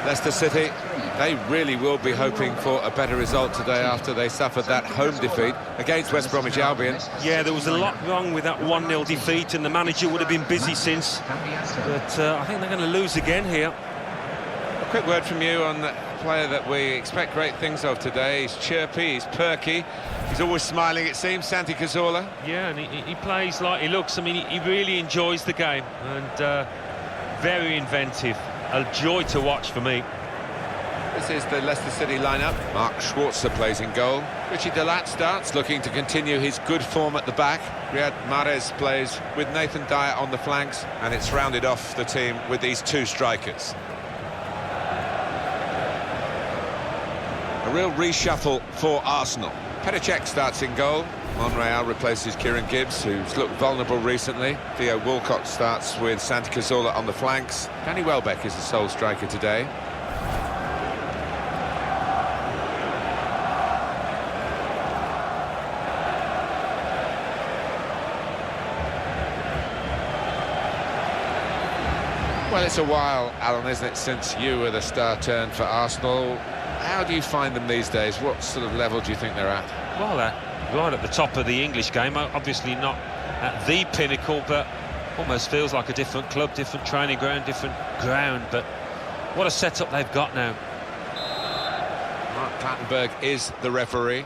Leicester City, they really will be hoping for a better result today after they suffered that home defeat against West Bromwich Albion. Yeah, there was a lot wrong with that 1-0 defeat, and the manager would have been busy since. But I think they're going to lose again here. A quick word from you on the player that we expect great things of today. He's chirpy, he's perky, he's always smiling, it seems, Santi Cazorla. Yeah, and he plays like he looks. I mean, he really enjoys the game, and very inventive. A joy to watch for me. This is the Leicester City lineup. Mark Schwarzer plays in goal. Richie Deluxe starts, looking to continue his good form at the back. Riyad Mahrez plays with Nathan Dyer on the flanks, and it's rounded off the team with these two strikers. A real reshuffle for Arsenal. Petr Cech starts in goal. Monreal replaces Kieran Gibbs, who's looked vulnerable recently. Theo Walcott starts with Santi Cazorla on the flanks. Danny Welbeck is the sole striker today. Well, it's a while, Alan, isn't it, since you were the star turn for Arsenal. How do you find them these days? What sort of level do you think they're at? Well, right at the top of the English game, obviously not at the pinnacle, but almost feels like a different club, different training ground, different ground. But what a setup they've got now. Mark Clattenburg is the referee.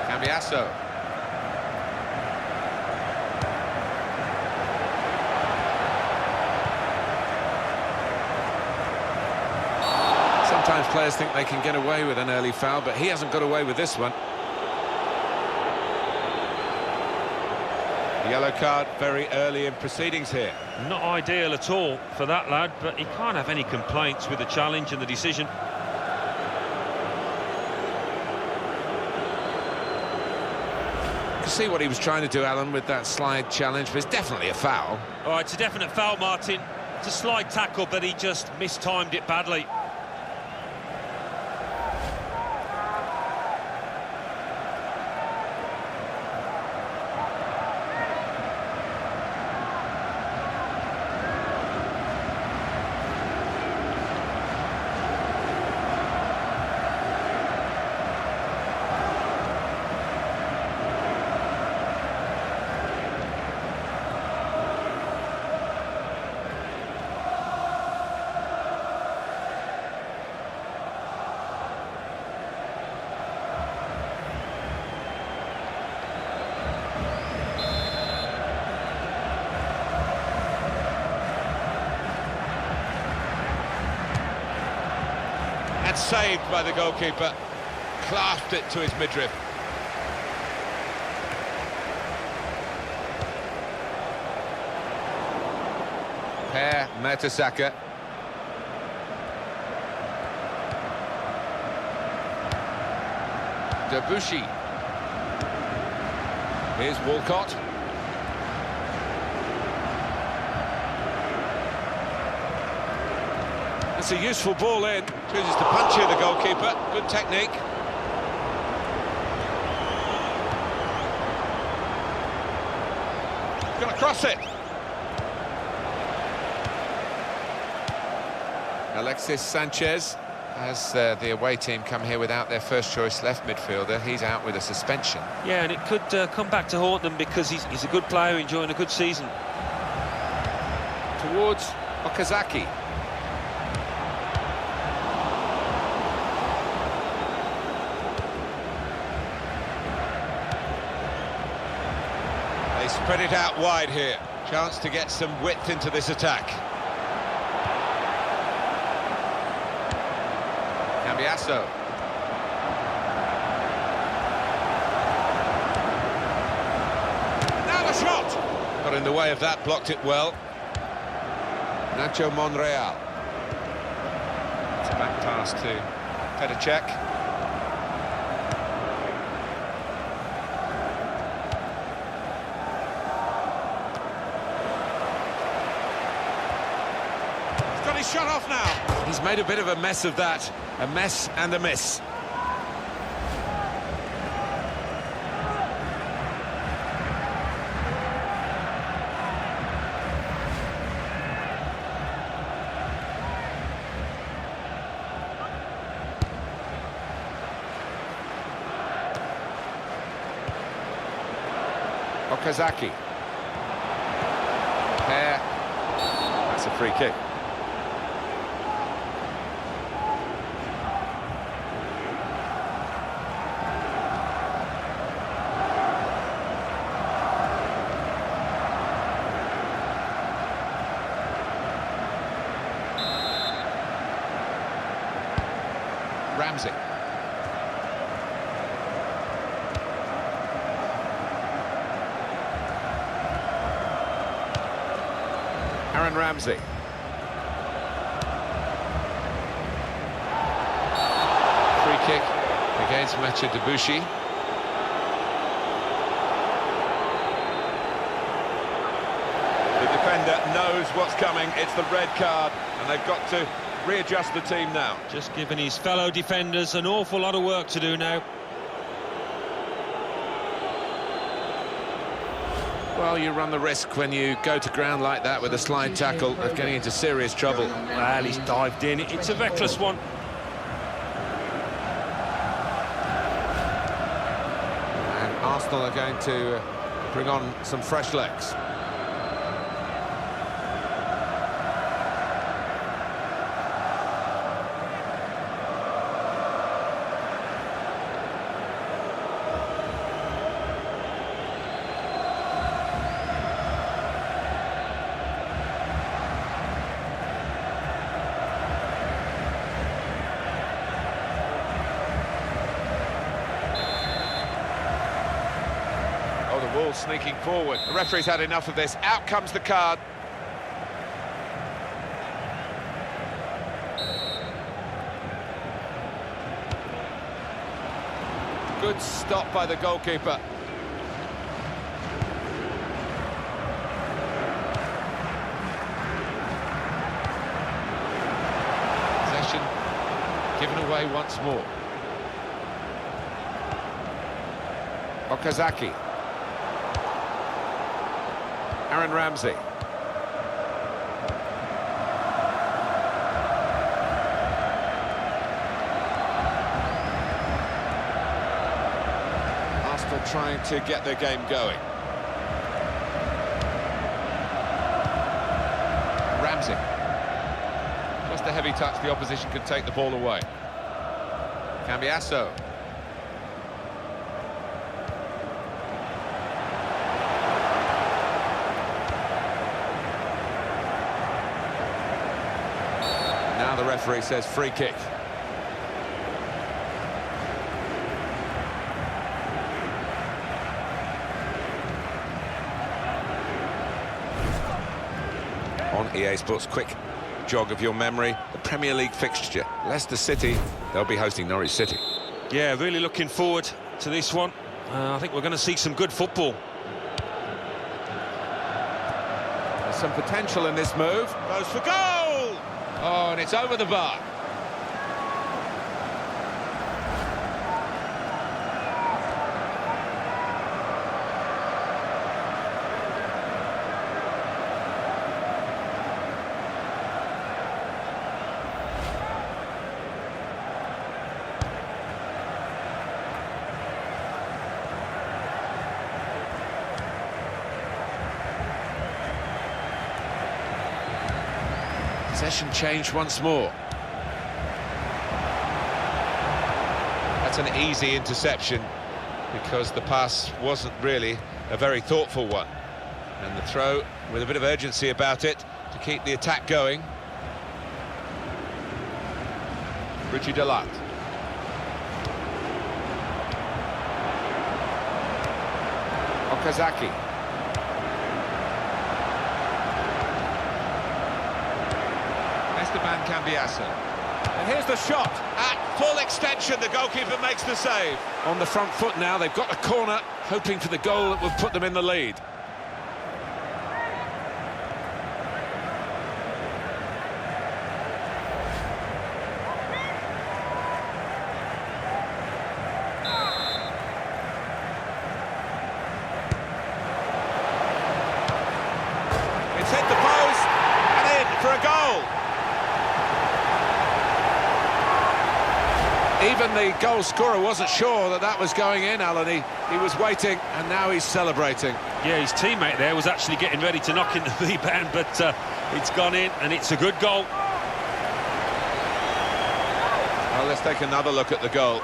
Cambiasso. Sometimes players think they can get away with an early foul, but he hasn't got away with this one. A yellow card very early in proceedings here. Not ideal at all for that lad, but he can't have any complaints with the challenge and the decision. You can see what he was trying to do, Alan, with that slide challenge, but it's definitely a foul. All right, it's a definite foul, Martin. It's a slide tackle, but he just mistimed it badly. And saved by the goalkeeper. Clasped it to his midriff. Per Mertesacker. Debussy. Here's Walcott. It's a useful ball in. Chooses to punch here, the goalkeeper. Good technique. Going to cross it. Alexis Sanchez. Has the away team come here without their first choice left midfielder, he's out with a suspension. Yeah, and it could come back to haunt them because he's a good player, enjoying a good season. Towards Okazaki. They spread it out wide here. Chance to get some width into this attack. Cambiasso. Now the shot! Got in the way of that, blocked it well. Nacho Monreal. It's a back pass to Petr Cech. He's got his shot off now. He's made a bit of a mess of that. A mess and a miss. Okazaki. Pair. That's a free kick. Ramsey. Aaron Ramsey. Free kick against Matcha Debuchy. The defender knows what's coming. It's the red card, and they've got to readjust the team now. Just giving his fellow defenders an awful lot of work to do now. Well, you run the risk when you go to ground like that with a slide tackle of getting into serious trouble. Well, he's dived in. It's a reckless one. And Arsenal are going to bring on some fresh legs. Oh, the ball sneaking forward. The referee's had enough of this. Out comes the card. Good stop by the goalkeeper. Possession given away once more. Okazaki. Aaron Ramsey. Arsenal trying to get their game going. Ramsey. Just a heavy touch, the opposition could take the ball away. Cambiasso. Now the referee says free kick. On EA Sports, quick jog of your memory, the Premier League fixture. Leicester City, they'll be hosting Norwich City. Yeah, really looking forward to this one. I think we're going to see some good football. There's some potential in this move. Goes for goal! Oh, and it's over the bar. Possession changed once more. That's an easy interception because the pass wasn't really a very thoughtful one. And the throw with a bit of urgency about it to keep the attack going. Richie Deluxe. Okazaki. Esteban Cambiasso. And here's the shot. At full extension, the goalkeeper makes the save. On the front foot now, they've got a corner, hoping for the goal that will put them in the lead. It's hit the post and in for a goal. Even the goal scorer wasn't sure that that was going in, Alan. He was waiting, and now he's celebrating. Yeah, his teammate there was actually getting ready to knock in the rebound, but it's gone in, and it's a good goal. Well, let's take another look at the goal.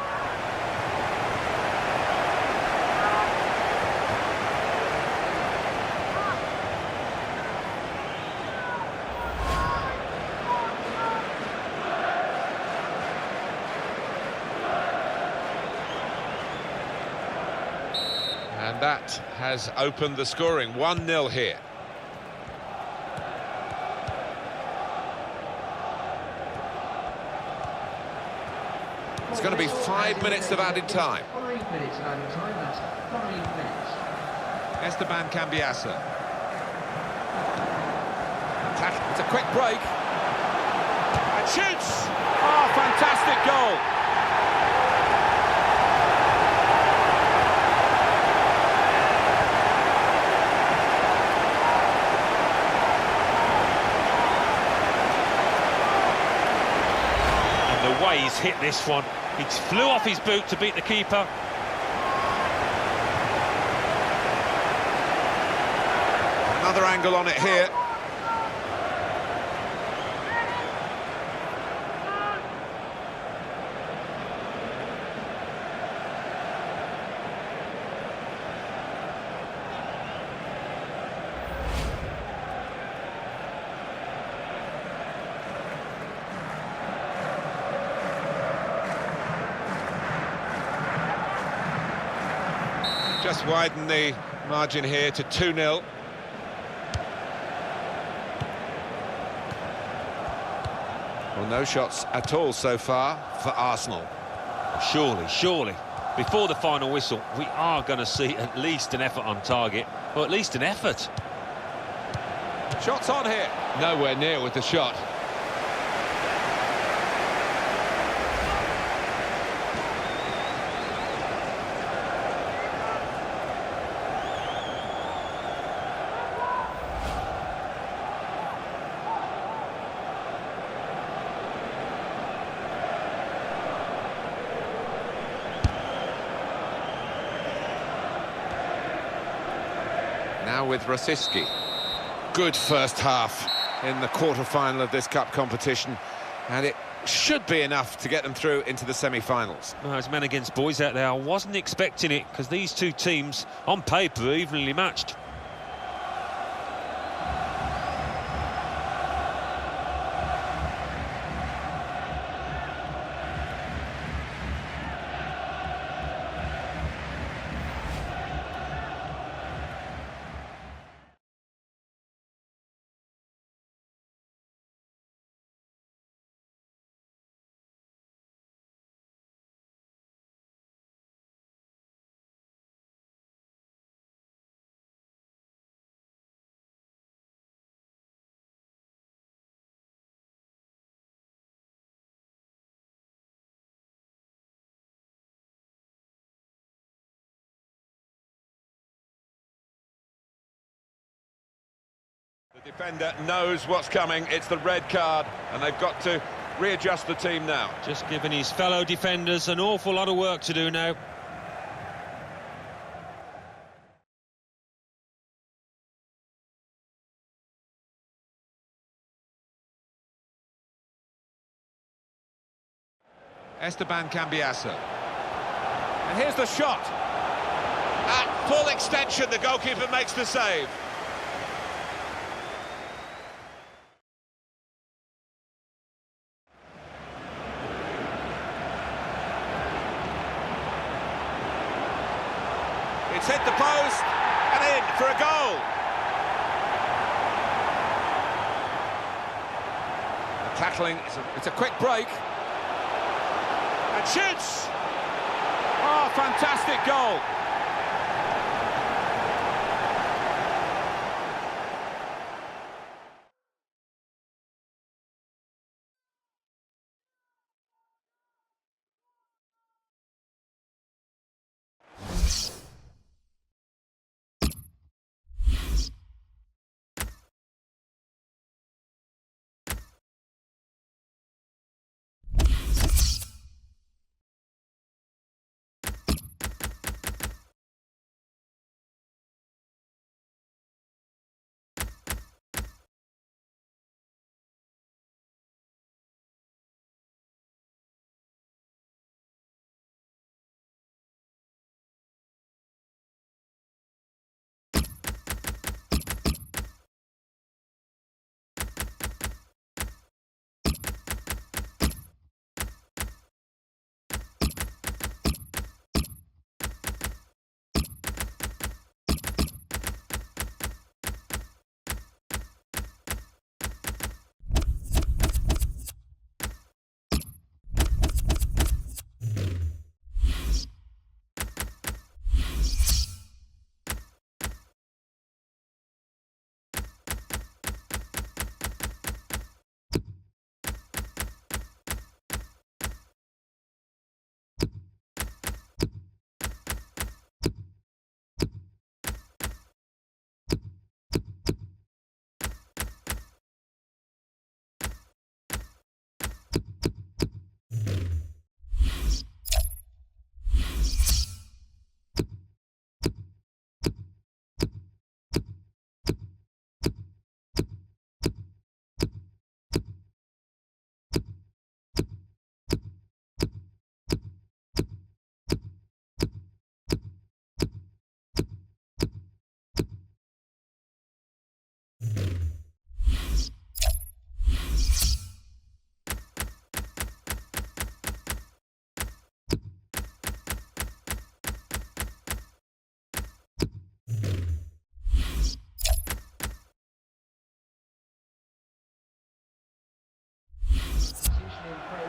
And that has opened the scoring. 1-0 here. It's going to be 5 minutes of added time. 5 minutes of added time, that's 5 minutes. Esteban Cambiasso. It's a quick break. And shoots! Oh, fantastic goal! The way he's hit this one, he flew off his boot to beat the keeper. Another angle on it here. Just widen the margin here to 2-0. Well, no shots at all so far for Arsenal. Surely, before the final whistle, we are going to see at least an effort on target, or at least an effort. Shots on here. Nowhere near with the shot. Now with Rosicky. Good first half in the quarter-final of this cup competition, and it should be enough to get them through into the semi-finals. Well, as men against boys out there, I wasn't expecting it, because these two teams, on paper, are evenly matched. The defender knows what's coming. It's the red card, and they've got to readjust the team now. Just giving his fellow defenders an awful lot of work to do now. Esteban Cambiasso. And here's the shot. At full extension, the goalkeeper makes the save. It's hit the post and in for a goal. The tackling, it's a quick break. And shoots! Oh, fantastic goal.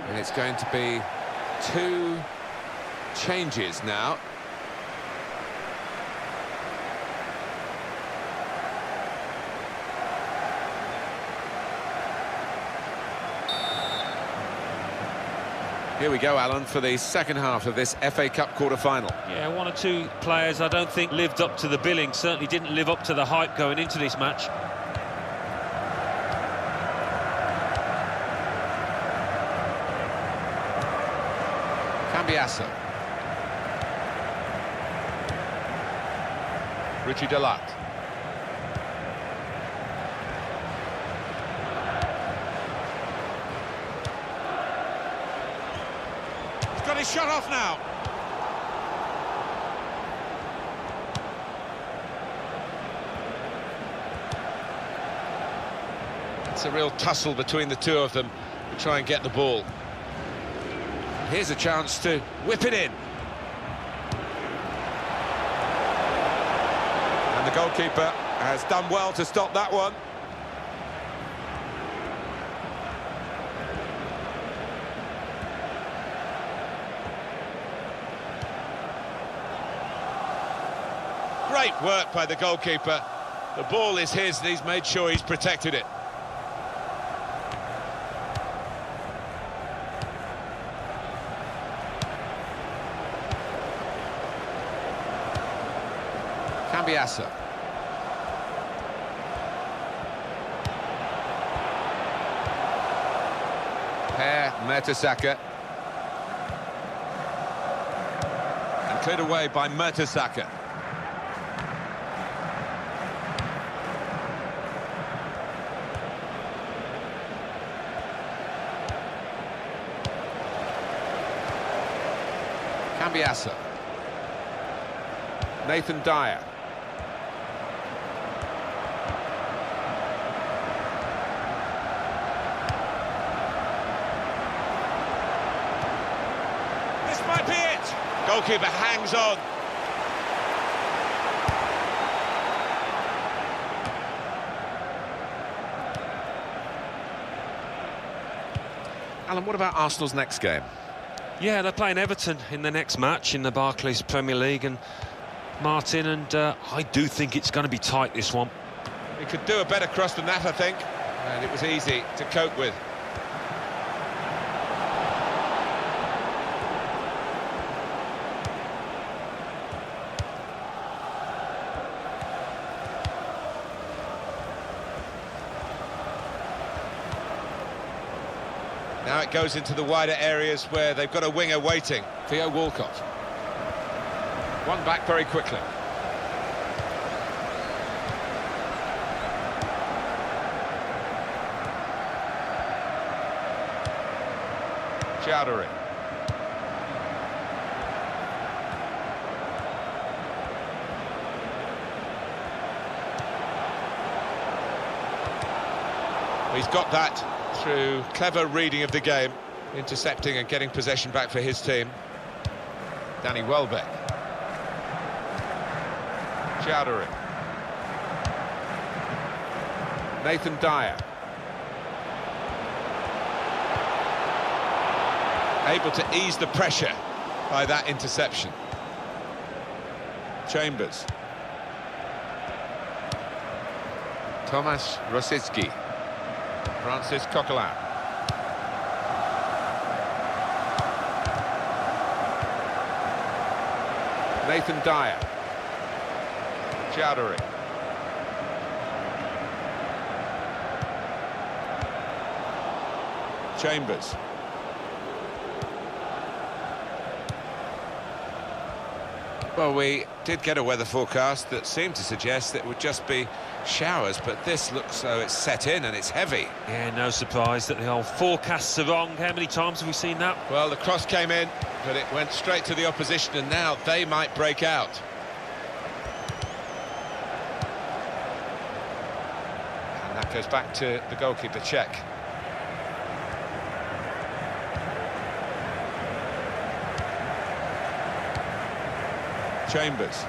And it's going to be 2 changes now. Here we go, Alan, for the second half of this FA Cup quarter-final. Yeah, 1 or 2 players I don't think lived up to the billing, certainly didn't live up to the hype going into this match. Cambiasso. Richie Deluxe. He's got his shot off now. It's a real tussle between the two of them to try and get the ball. Here's a chance to whip it in. And the goalkeeper has done well to stop that one. Great work by the goalkeeper. The ball is his and he's made sure he's protected it. Cambiasso. Mertesacker. And cleared away by Mertesacker. Cambiasso. Nathan Dyer. This might be it. Goalkeeper hangs on. Alan, what about Arsenal's next game? Yeah, they're playing Everton in the next match in the Barclays Premier League, and Martin, and I do think it's going to be tight, this one. He could do a better cross than that, I think, and it was easy to cope with. Now it goes into the wider areas where they've got a winger waiting. Theo Walcott. One back very quickly. Chowdhury. He's got that through clever reading of the game, intercepting and getting possession back for his team. Danny Welbeck. Chowdhury. Nathan Dyer. Able to ease the pressure by that interception. Chambers. Tomasz Rosicki. Francis Coquelin. Nathan Dyer. Chowdhury. Chambers. Well, we did get a weather forecast that seemed to suggest that it would just be showers, but this looks so it's set in and it's heavy. Yeah, no surprise that the old forecasts are wrong. How many times have we seen that? Well, the cross came in, but it went straight to the opposition, and now they might break out. And that goes back to the goalkeeper check. Chambers.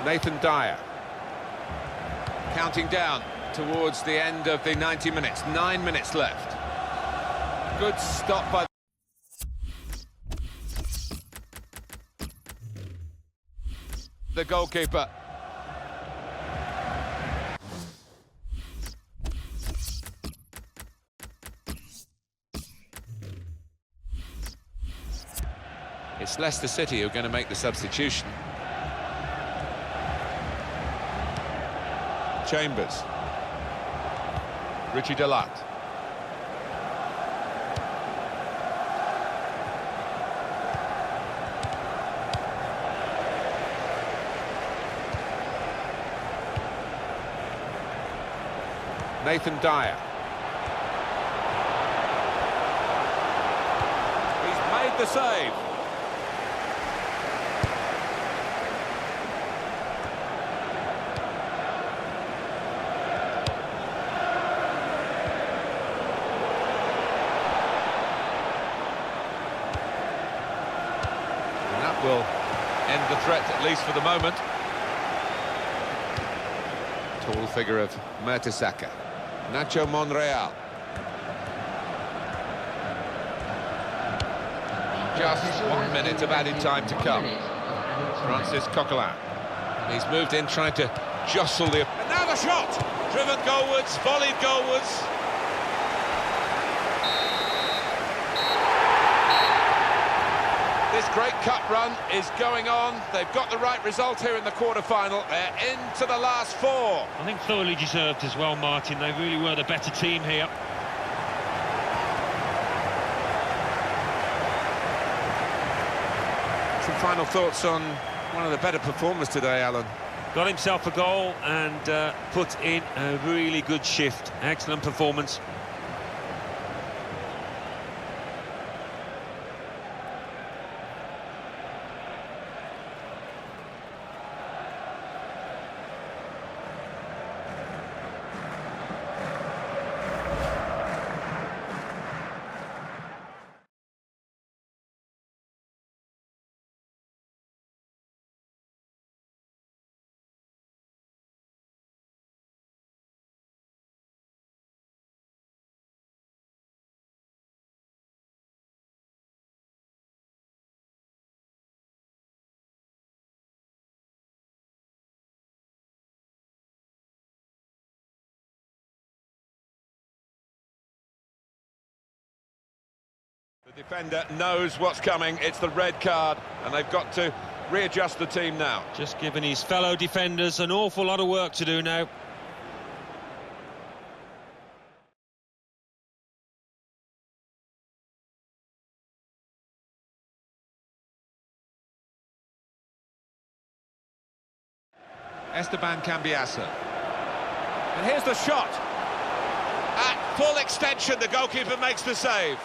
Nathan Dyer. Counting down towards the end of the 90 minutes. 9 minutes left. Good stop by the goalkeeper. It's Leicester City who are going to make the substitution. Chambers. Richie Deluxe. Nathan Dyer. He's made the save. Will end the threat, at least for the moment. Tall figure of Mertesacker. Nacho Monreal. Just 1 minute of added time to come. Francis Coquelin. He's moved in, trying to jostle the... And now the shot! Driven goalwards, volleyed goalwards. This great cup run is going on. They've got the right result here in the quarter-final. They're into the last four. I think thoroughly deserved as well, Martin. They really were the better team here. Some final thoughts on One of the better performers today, Alan. Got himself a goal and put in a really good shift. Excellent performance. The defender knows what's coming. It's the red card, and they've got to readjust the team now. Just giving his fellow defenders an awful lot of work to do now. Esteban Cambiasso. And here's the shot. At full extension, the goalkeeper makes the save.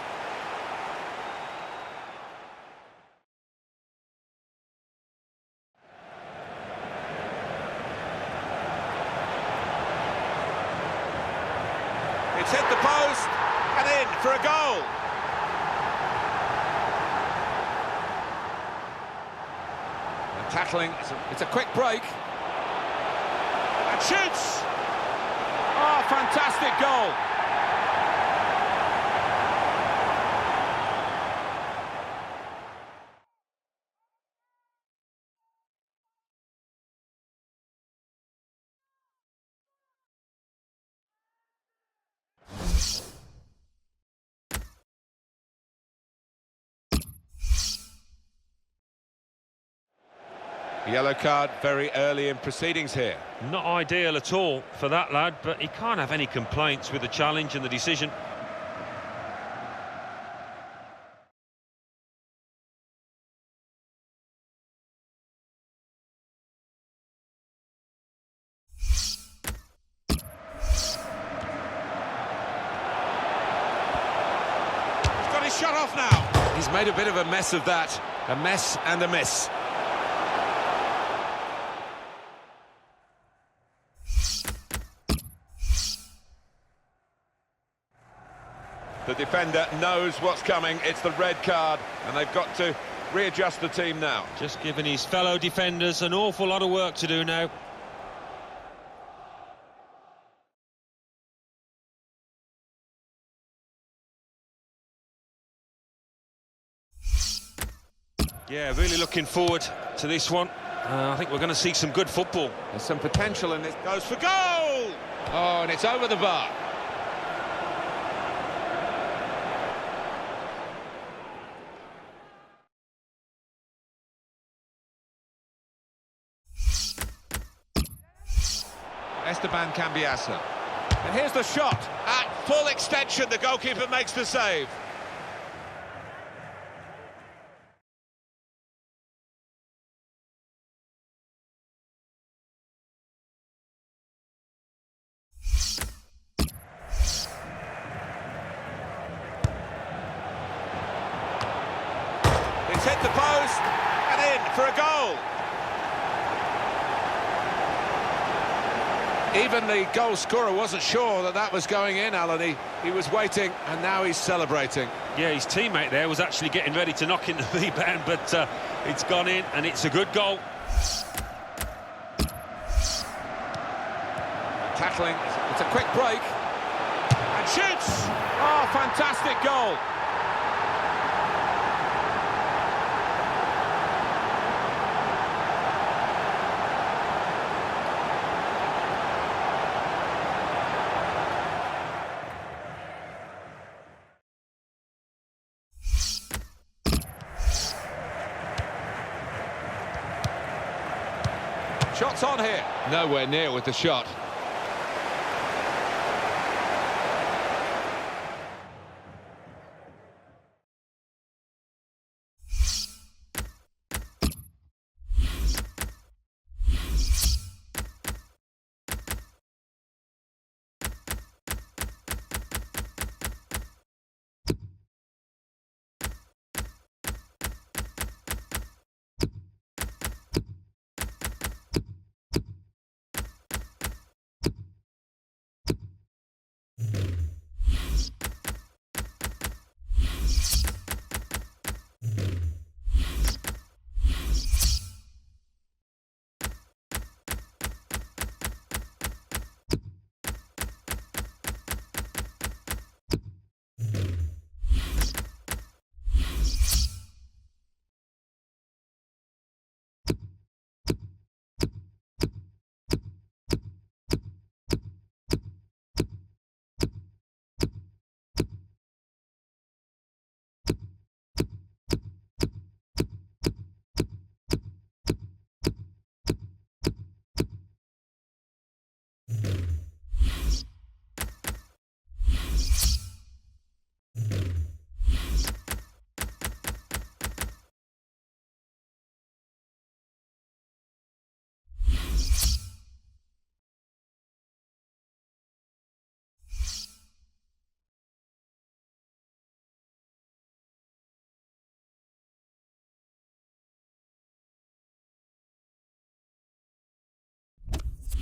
It's hit the post and in for a goal. And tackling, it's a quick break. And shoots! Oh, fantastic goal. Yellow card very early in proceedings here. Not ideal at all for that lad, but he can't have any complaints with the challenge and the decision. He's got his shot off now. He's made a bit of a mess of that. A mess and a miss. The defender knows what's coming. It's the red card, and they've got to readjust the team now. Just giving his fellow defenders an awful lot of work to do now. Yeah, really looking forward to this one. I think we're going to see some good football. There's some potential in this. Goes for goal! Oh, and it's over the bar. Esteban Cambiasso. And here's the shot. At full extension, the goalkeeper makes the save. It's hit the post and in for a goal. Even the goal scorer wasn't sure that that was going in, Alan. He was waiting, and now he's celebrating. Yeah, his teammate there was actually getting ready to knock in the rebound, but it's gone in, and it's a good goal. Tackling, it's a quick break. And shoots! Oh, fantastic goal. Shots on here. Nowhere near with the shot.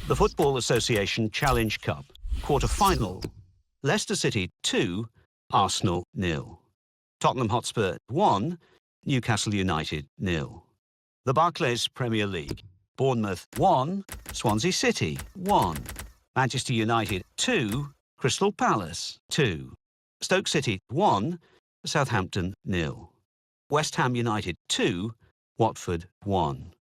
The Football Association Challenge Cup, quarter-final. Leicester City 2, Arsenal 0. Tottenham Hotspur 1, Newcastle United 0. The Barclays Premier League. Bournemouth 1, Swansea City 1. Manchester United 2, Crystal Palace 2. Stoke City 1, Southampton 0. West Ham United 2, Watford 1.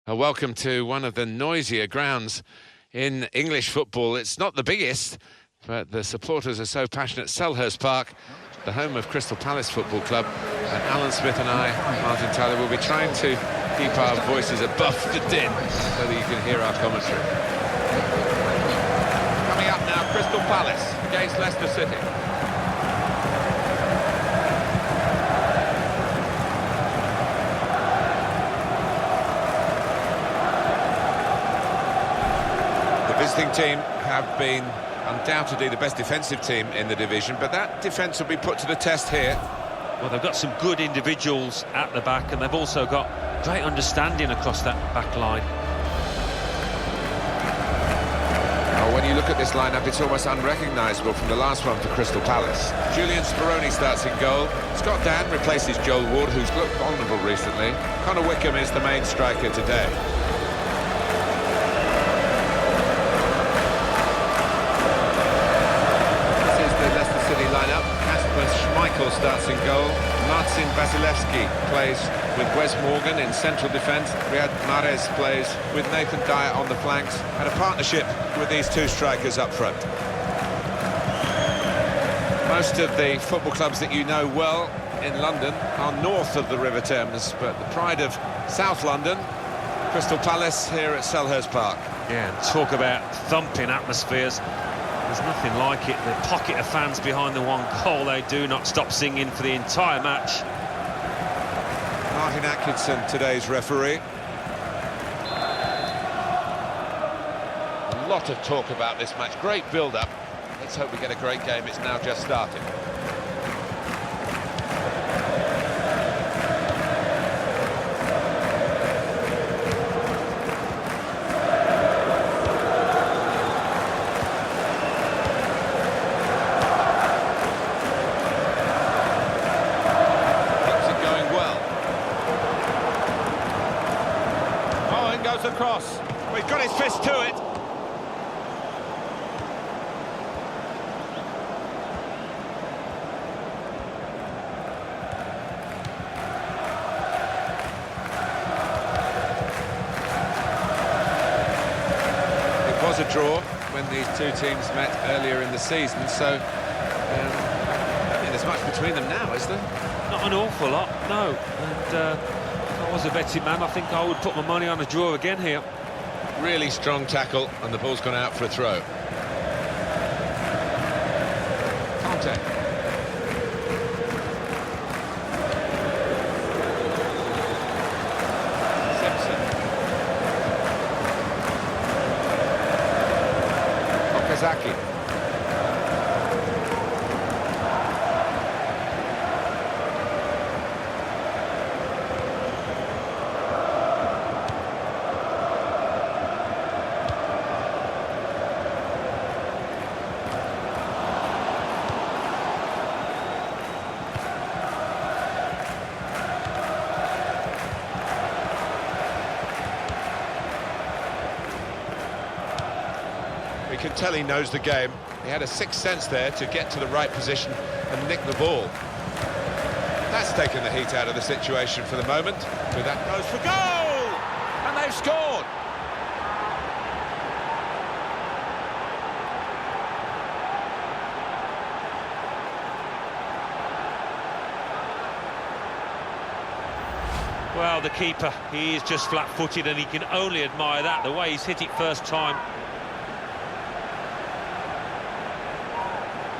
Welcome to one of the noisier grounds in English football. It's not the biggest, but the supporters are so passionate. Selhurst Park, the home of Crystal Palace Football Club. And Alan Smith and I, Martin Tyler, will be trying to keep our voices above the din so that you can hear our commentary. Coming up now, Crystal Palace against Leicester City. The visiting team have been undoubtedly the best defensive team in the division, but that defence will be put to the test here. Well, they've got some good individuals at the back, and they've also got great understanding across that back line. Oh, when you look at this lineup, it's almost unrecognisable from the last one for Crystal Palace. Julian Speroni starts in goal. Scott Dan replaces Joel Ward, who's looked vulnerable recently. Connor Wickham is the main striker today. Schmeichel starts in goal. Marcin Vasilevsky plays with Wes Morgan in central defence. Riyad Mahrez plays with Nathan Dyer on the flanks, and a partnership with these two strikers up front. Most of the football clubs that you know well in London are north of the River Thames, but the pride of South London, Crystal Palace here at Selhurst Park. Yeah, and talk about thumping atmospheres. There's nothing like it. The pocket of fans behind the one goal, they do not stop singing for the entire match. Martin Atkinson, today's referee. A lot of talk about this match. Great build-up. Let's hope we get a great game. It's now just started. Across. Well, he's got his fist to it. It was a draw when these two teams met earlier in the season, so I don't think there's much between them now, is there? Not an awful lot, no. And if I was a betting man, I think I would put my money on a draw again here. Really strong tackle, and the ball's gone out for a throw. Conte. Simpson. Okazaki. You can tell he knows the game. He had a sixth sense there to get to the right position and nick the ball. That's taken the heat out of the situation for the moment. With that goes for goal! And they've scored! Well, the keeper, he is just flat-footed and he can only admire that, the way he's hit it first time.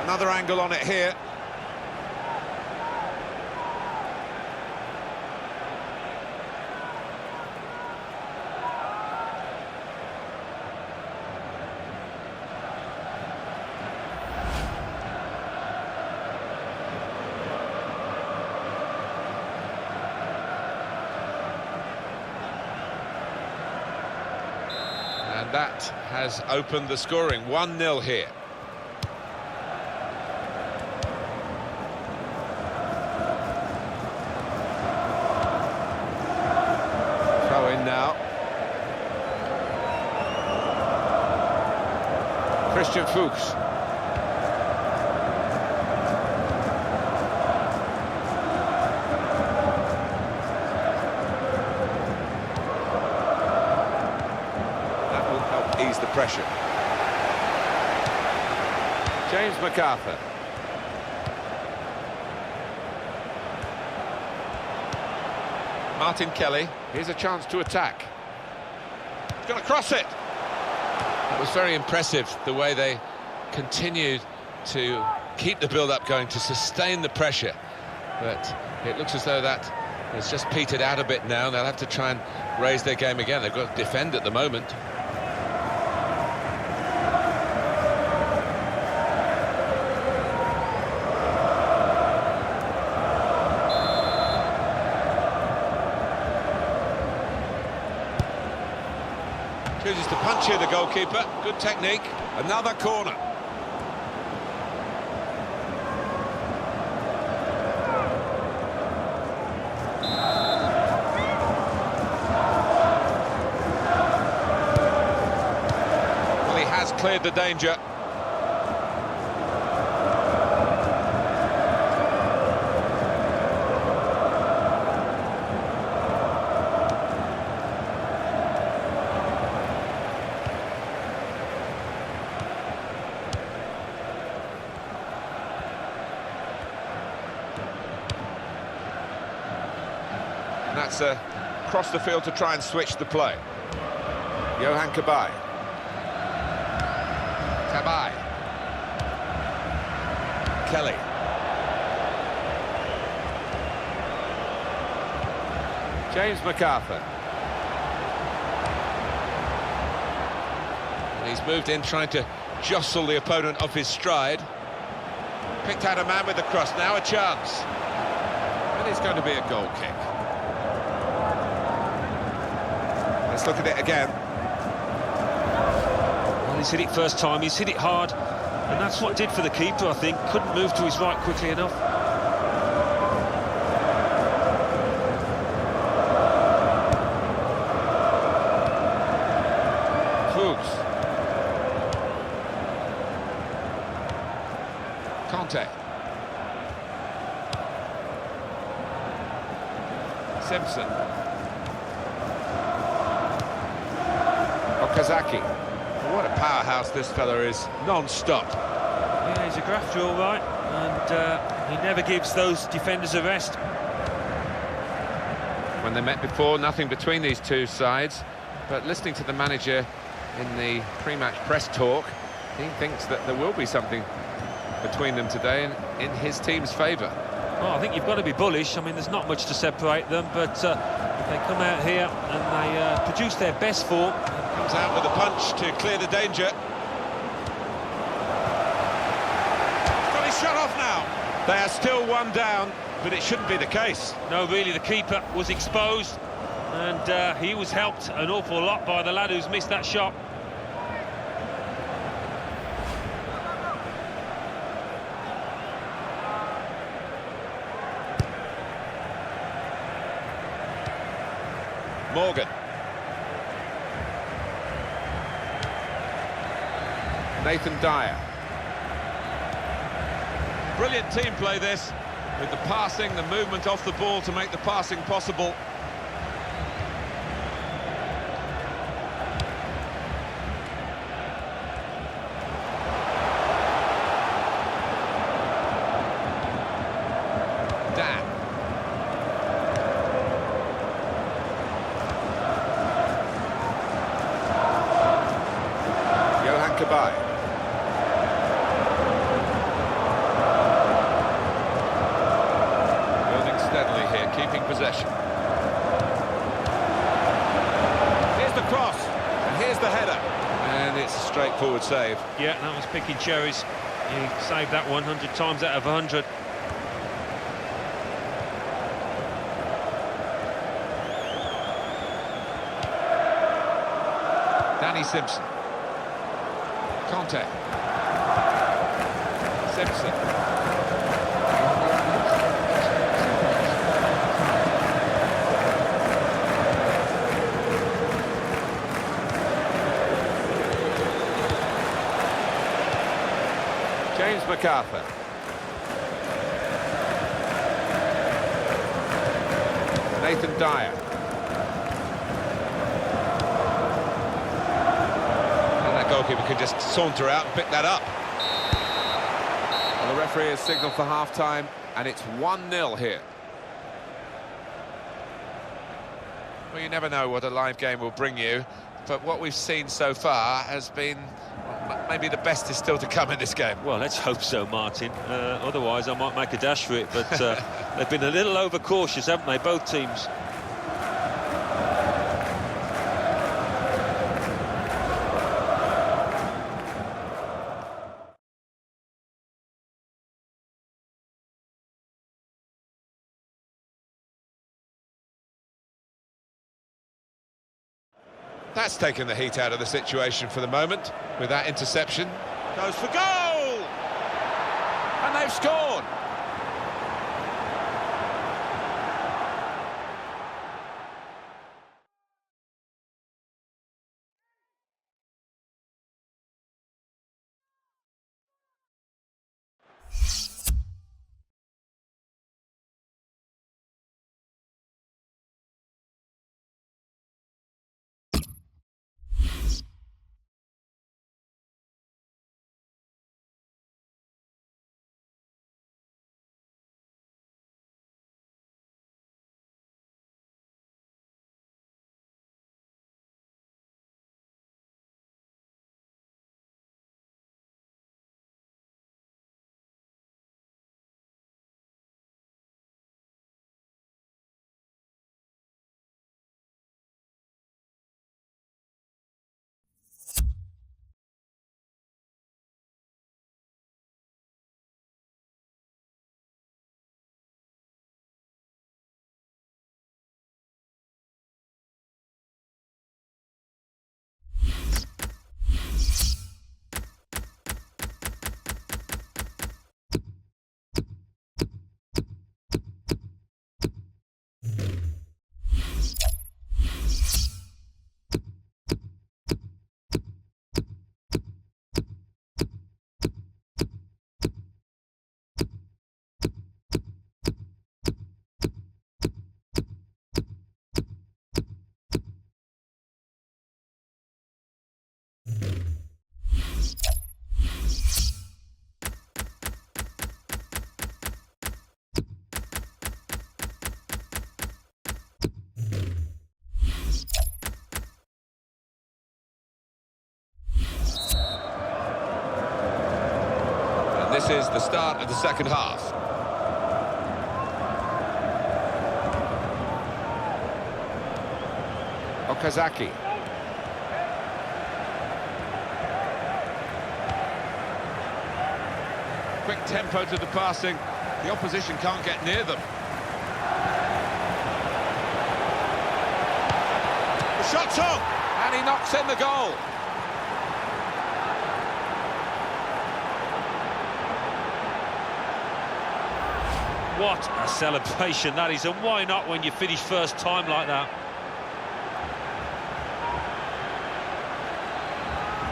Another angle on it here. And that has opened the scoring. 1-0 here. Throw in now. Christian Fuchs. Ease the pressure. James MacArthur. Martin Kelly. Here's a chance to attack. He's going to cross it. It was very impressive the way they continued to keep the build-up going, to sustain the pressure. But it looks as though that has just petered out a bit now. They'll have to try and raise their game again. They've got to defend at the moment. Chooses to punch here, the goalkeeper. Good technique. Another corner. Well, he has cleared the danger. That's across the field to try and switch the play. Johan Cabaye. Cabaye. Kelly. James MacArthur. And he's moved in trying to jostle the opponent off his stride. Picked out a man with the cross, now a chance. And it's going to be a goal kick. Let's look at it again. Well, he's hit it first time, he's hit it hard, and that's what did for the keeper, I think. Couldn't move to his right quickly enough. Fuchs. Conte. Simpson. Okazaki. What a powerhouse this fella is, non-stop. Yeah, he's a grafter, all right, and he never gives those defenders a rest. When they met before, nothing between these two sides, but listening to the manager in the pre-match press talk, he thinks that there will be something between them today in his team's favour. Well, I think you've got to be bullish. I mean, there's not much to separate them, but if they come out here and they produce their best form... Comes out with a punch to clear the danger. He's got his shot off now. They are still one down, but it shouldn't be the case. No, really, the keeper was exposed, and he was helped an awful lot by the lad who's missed that shot. Morgan. Nathan Dyer. Brilliant team play this, with the passing, the movement off the ball to make the passing possible. Dan. Kabay. Building steadily here, keeping possession. Here's the cross, and here's the header. And it's a straightforward save. Yeah, that was picking cherries. He saved that 100 times out of 100. Danny Simpson. Conte. Simpson. James MacArthur. Nathan Dyer. Goalkeeper can just saunter out and pick that up. Well, the referee has signalled for half-time, and it's 1-0 here. Well, you never know what a live game will bring you, but what we've seen so far has been, well, maybe the best is still to come in this game. Well, let's hope so, Martin. Otherwise, I might make a dash for it, but they've been a little overcautious, haven't they, both teams? That's taken the heat out of the situation for the moment with that interception. Goes for goal! And they've scored! This is the start of the second half. Okazaki. Quick tempo to the passing. The opposition can't get near them. The shot's on, and he knocks in the goal. What a celebration that is, and why not when you finish first time like that?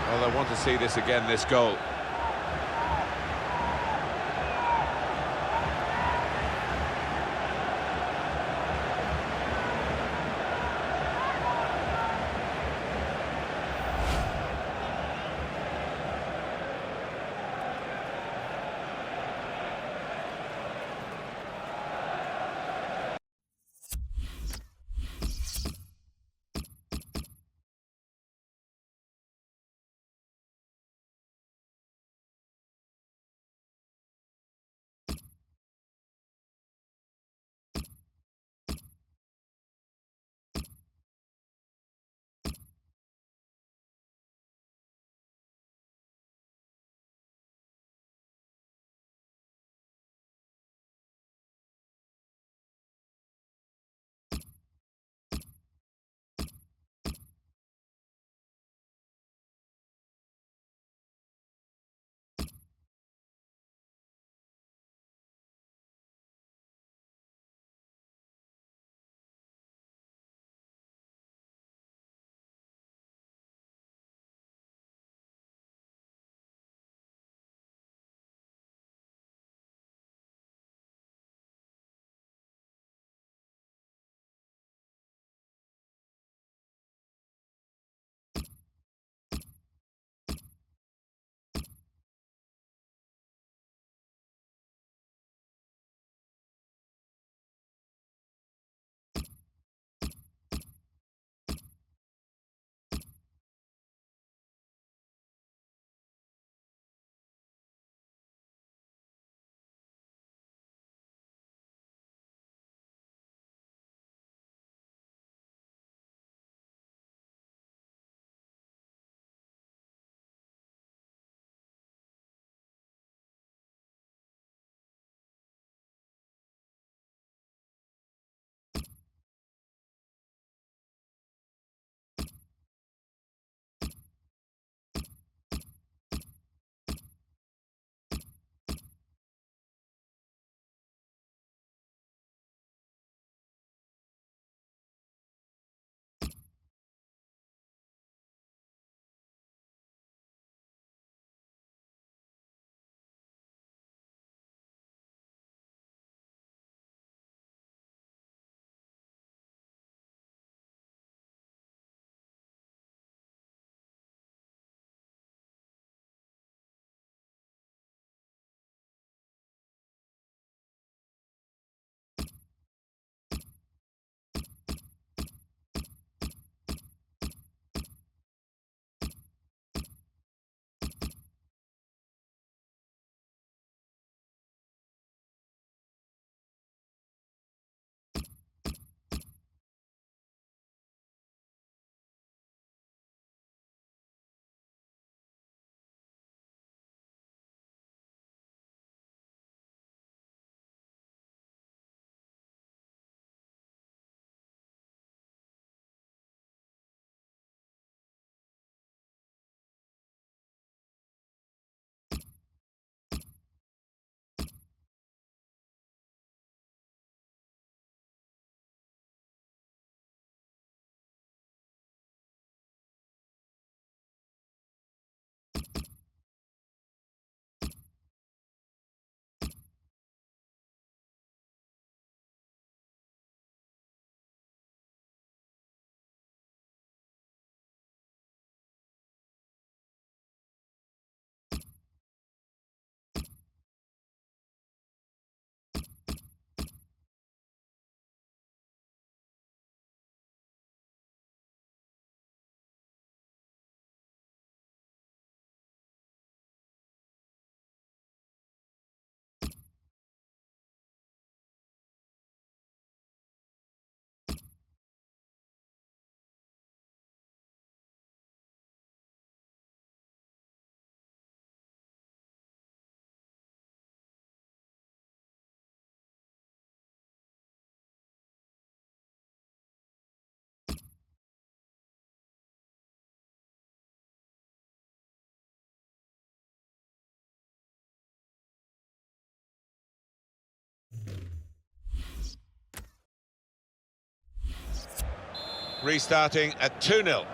Well, I want to see this again, this goal. restarting at 2-0.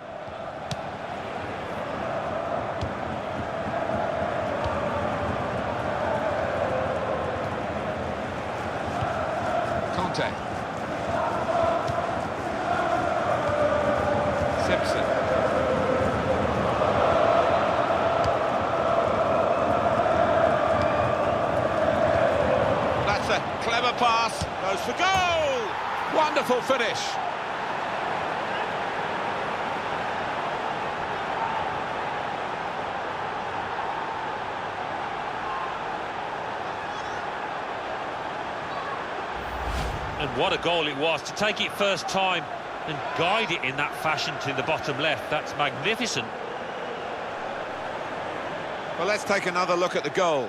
Conte. Simpson. That's a clever pass. Goes for goal! Wonderful finish. And what a goal it was, to take it first time and guide it in that fashion to the bottom left. That's magnificent. Well, let's take another look at the goal.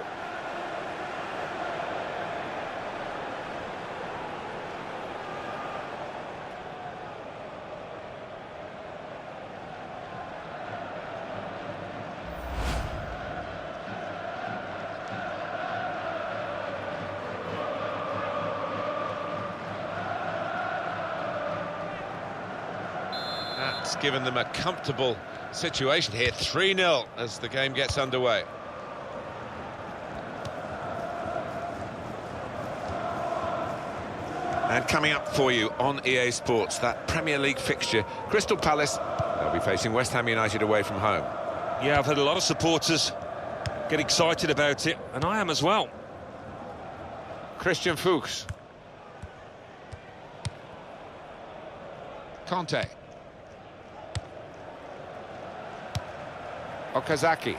That's given them a comfortable situation here, 3-0 as the game gets underway. And coming up for you on EA Sports, that Premier League fixture, Crystal Palace, they'll be facing West Ham United away from home. Yeah, I've had a lot of supporters get excited about it, and I am as well. Christian Fuchs. Conte. Okazaki.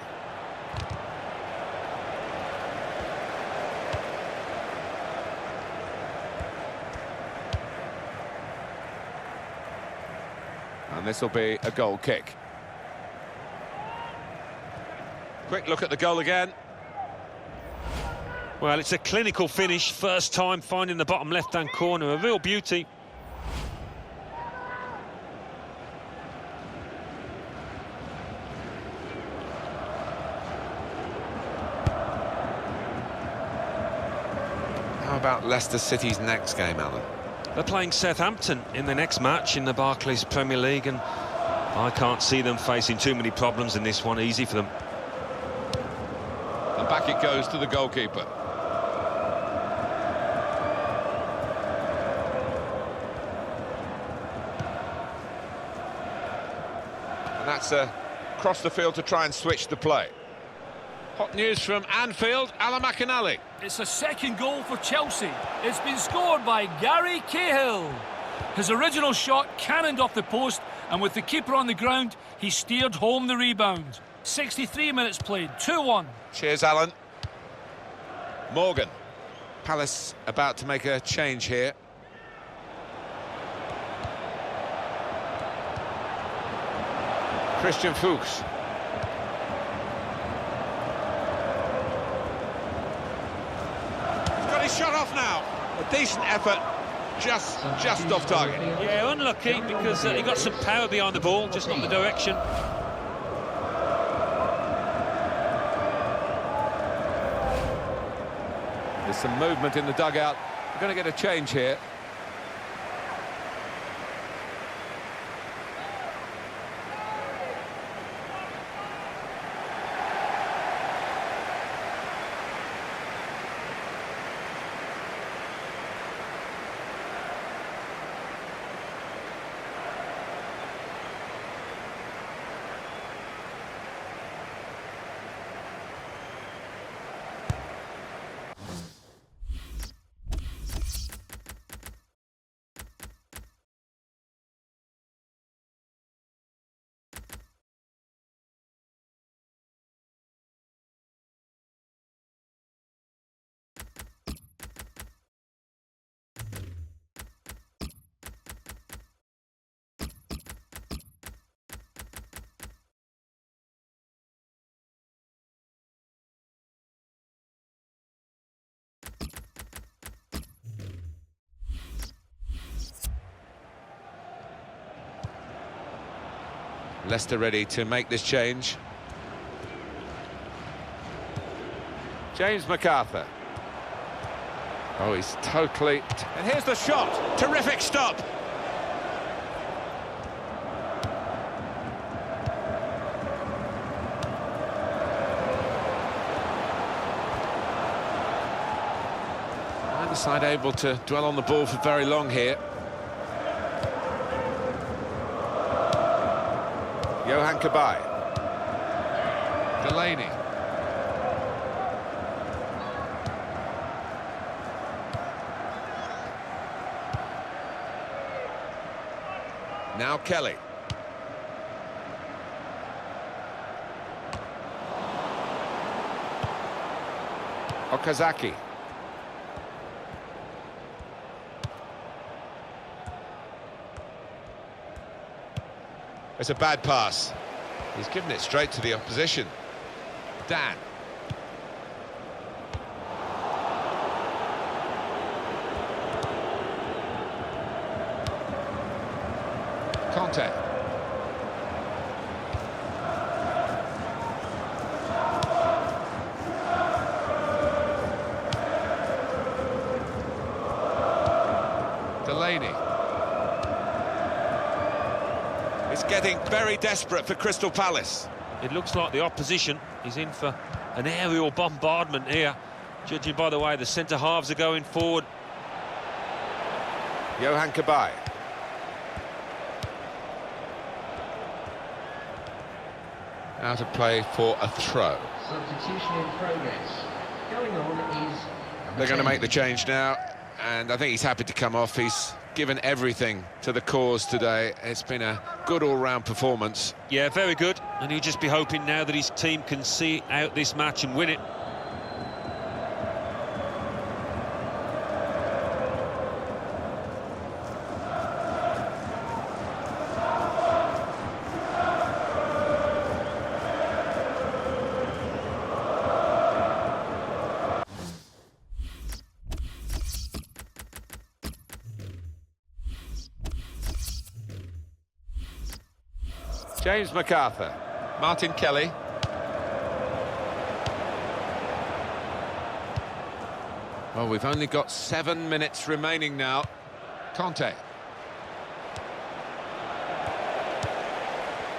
And this will be a goal kick. Quick look at the goal again. Well, it's a clinical finish, first time finding the bottom left-hand corner, a real beauty. How about Leicester City's next game, Alan? They're playing Southampton in the next match in the Barclays Premier League, and I can't see them facing too many problems in this one. Easy for them. And back it goes to the goalkeeper. And that's across the field to try and switch the play. Hot news from Anfield, Alan McInally. It's a second goal for Chelsea. It's been scored by Gary Cahill. His original shot cannoned off the post, and with the keeper on the ground, he steered home the rebound. 63 minutes played, 2-1. Cheers, Alan. Morgan. Palace about to make a change here. Christian Fuchs. Shot off now. A decent effort, just off target. Yeah, unlucky because he got some power behind the ball, just not the direction. There's some movement in the dugout. We're going to get a change here. Leicester ready to make this change. James MacArthur. Oh, he's totally... And here's the shot. Terrific stop. side able to dwell on the ball for very long here. Johan Cabaye. Delaney. Now Kelly. Okazaki. It's a bad pass. He's given it straight to the opposition. Dan. Conte. Delaney. It's getting very desperate for Crystal Palace. It looks like the opposition is in for an aerial bombardment here, judging by the way the centre-halves are going forward. Johan Cabaye. Out of play for a throw. Substitution in progress. Going on is... They're going to make the change now, and I think he's happy to come off. He's given everything to the cause today. It's been a good all-round performance. Yeah, very good, and he'll just be hoping now that his team can see out this match and win it. James MacArthur. Martin Kelly. Well, we've only got 7 minutes remaining now. Conte.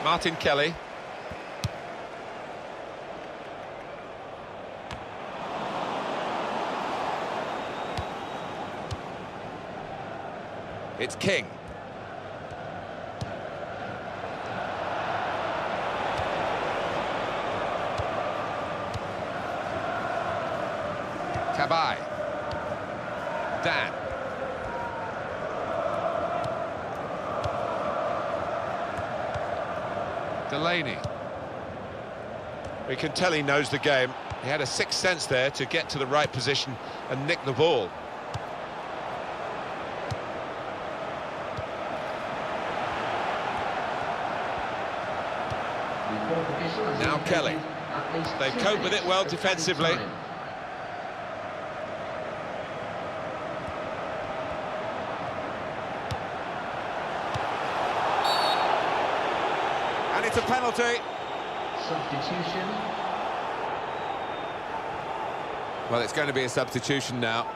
Martin Kelly. It's King. Cabaye. Dan. Delaney. We can tell he knows the game. He had a sixth sense there to get to the right position and nick the ball. Now Kelly. They've coped with it well defensively. And it's a penalty. Substitution. Well, it's going to be a substitution now.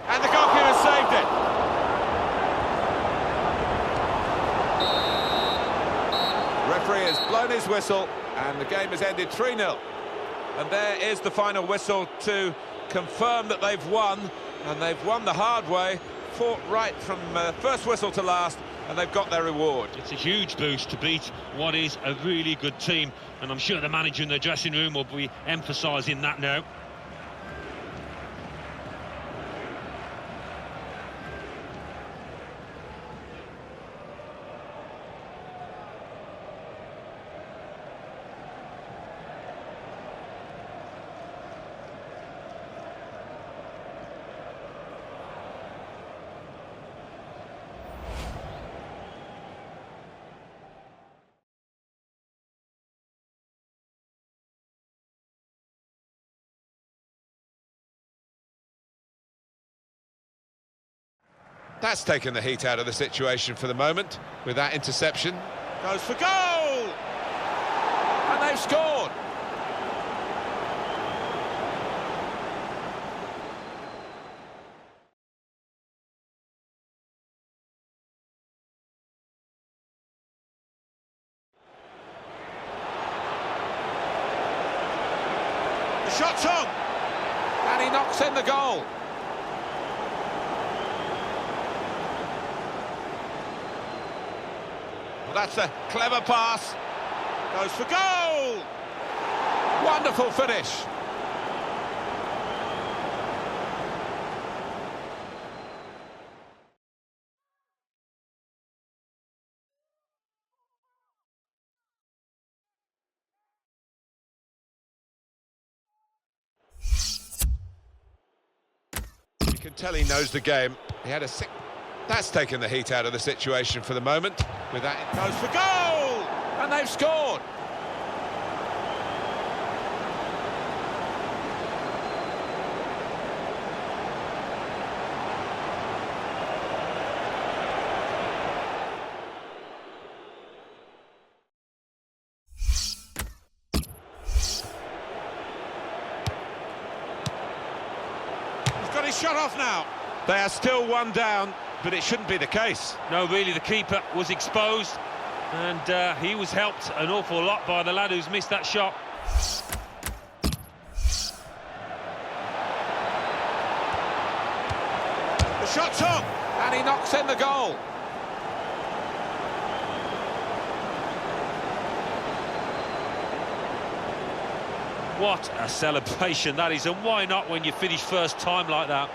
And the goalkeeper saved it. Referee has blown his whistle and the game has ended 3-0. And there is the final whistle to confirm that they've won, and they've won the hard way, fought right from first whistle to last, and they've got their reward. It's a huge boost to beat what is a really good team, and I'm sure the manager in the dressing room will be emphasising that now. That's taken the heat out of the situation for the moment with that interception. Goes for goal! And they've scored! The shot's on! And he knocks in the goal. Well, that's a clever pass. Goes for goal! Wonderful finish. You can tell he knows the game. He had a sick... That's taken the heat out of the situation for the moment. With that, it goes for goal! And they've scored! He's got his shot off now. They are still one down, but it shouldn't be the case. No, really, the keeper was exposed, and he was helped an awful lot by the lad who's missed that shot. The shot's on, and he knocks in the goal. What a celebration that is, and why not when you finish first time like that?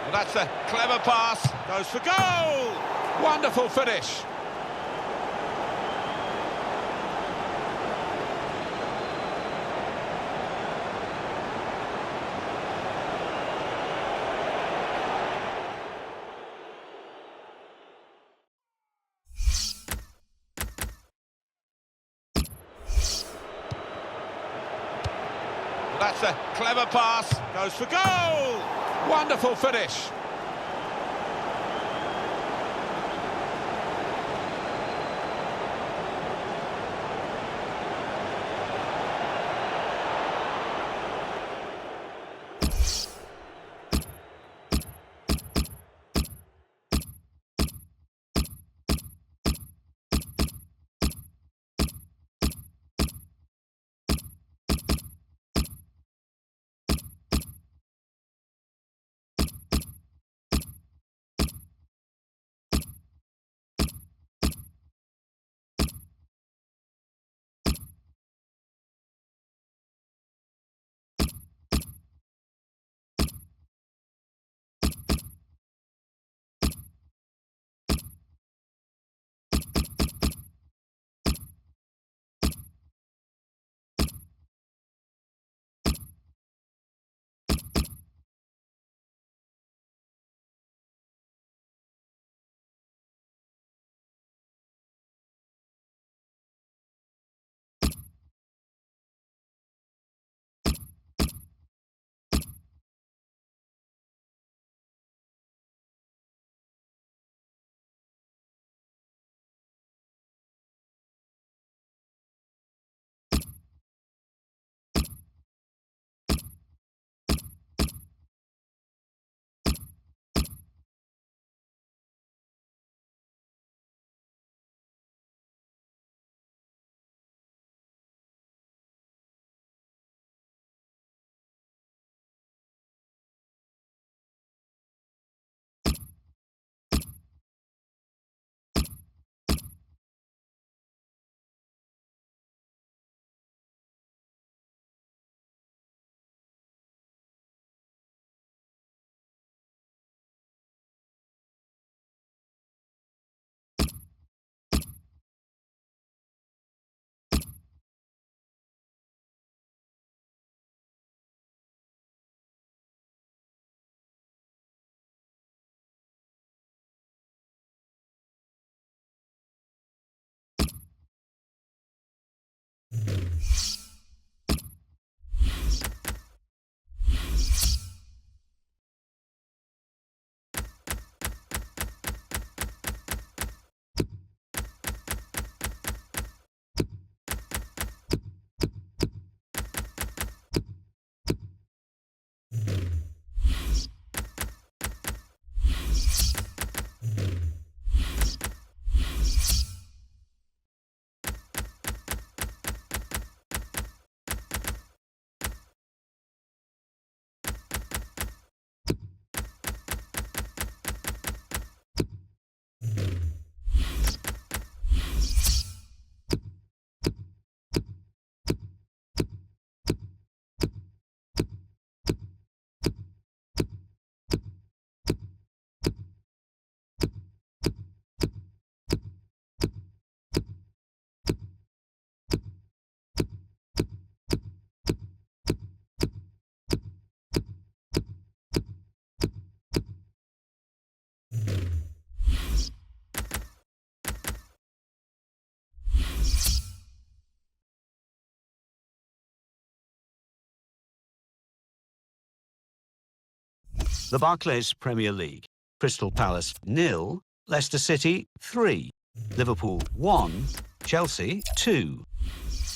Well, that's a clever pass. Goes for goal! Wonderful finish. Well, that's a clever pass. Goes for goal! Wonderful finish. The Barclays Premier League. Crystal Palace 0, Leicester City 3, Liverpool 1, Chelsea 2.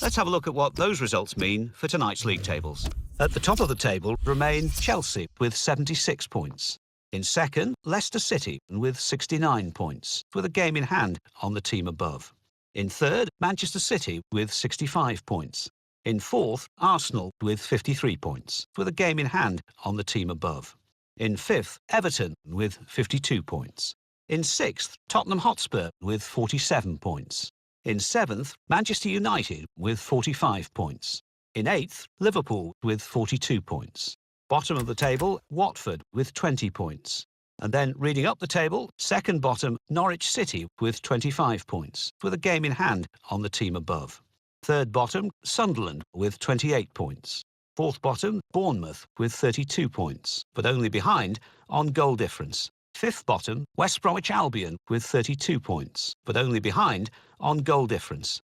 Let's have a look at what those results mean for tonight's league tables. At the top of the table remain Chelsea with 76 points. In second, Leicester City with 69 points, with a game in hand on the team above. In third, Manchester City with 65 points. In fourth, Arsenal with 53 points, with a game in hand on the team above. In fifth, Everton with 52 points. In sixth, Tottenham Hotspur with 47 points. In seventh, Manchester United with 45 points. In eighth, Liverpool with 42 points. Bottom of the table, Watford with 20 points. And then reading up the table, second bottom, Norwich City with 25 points, with a game in hand on the team above. Third bottom, Sunderland with 28 points. Fourth bottom, Bournemouth with 32 points, but only behind on goal difference. Fifth bottom, West Bromwich Albion with 32 points, but only behind on goal difference.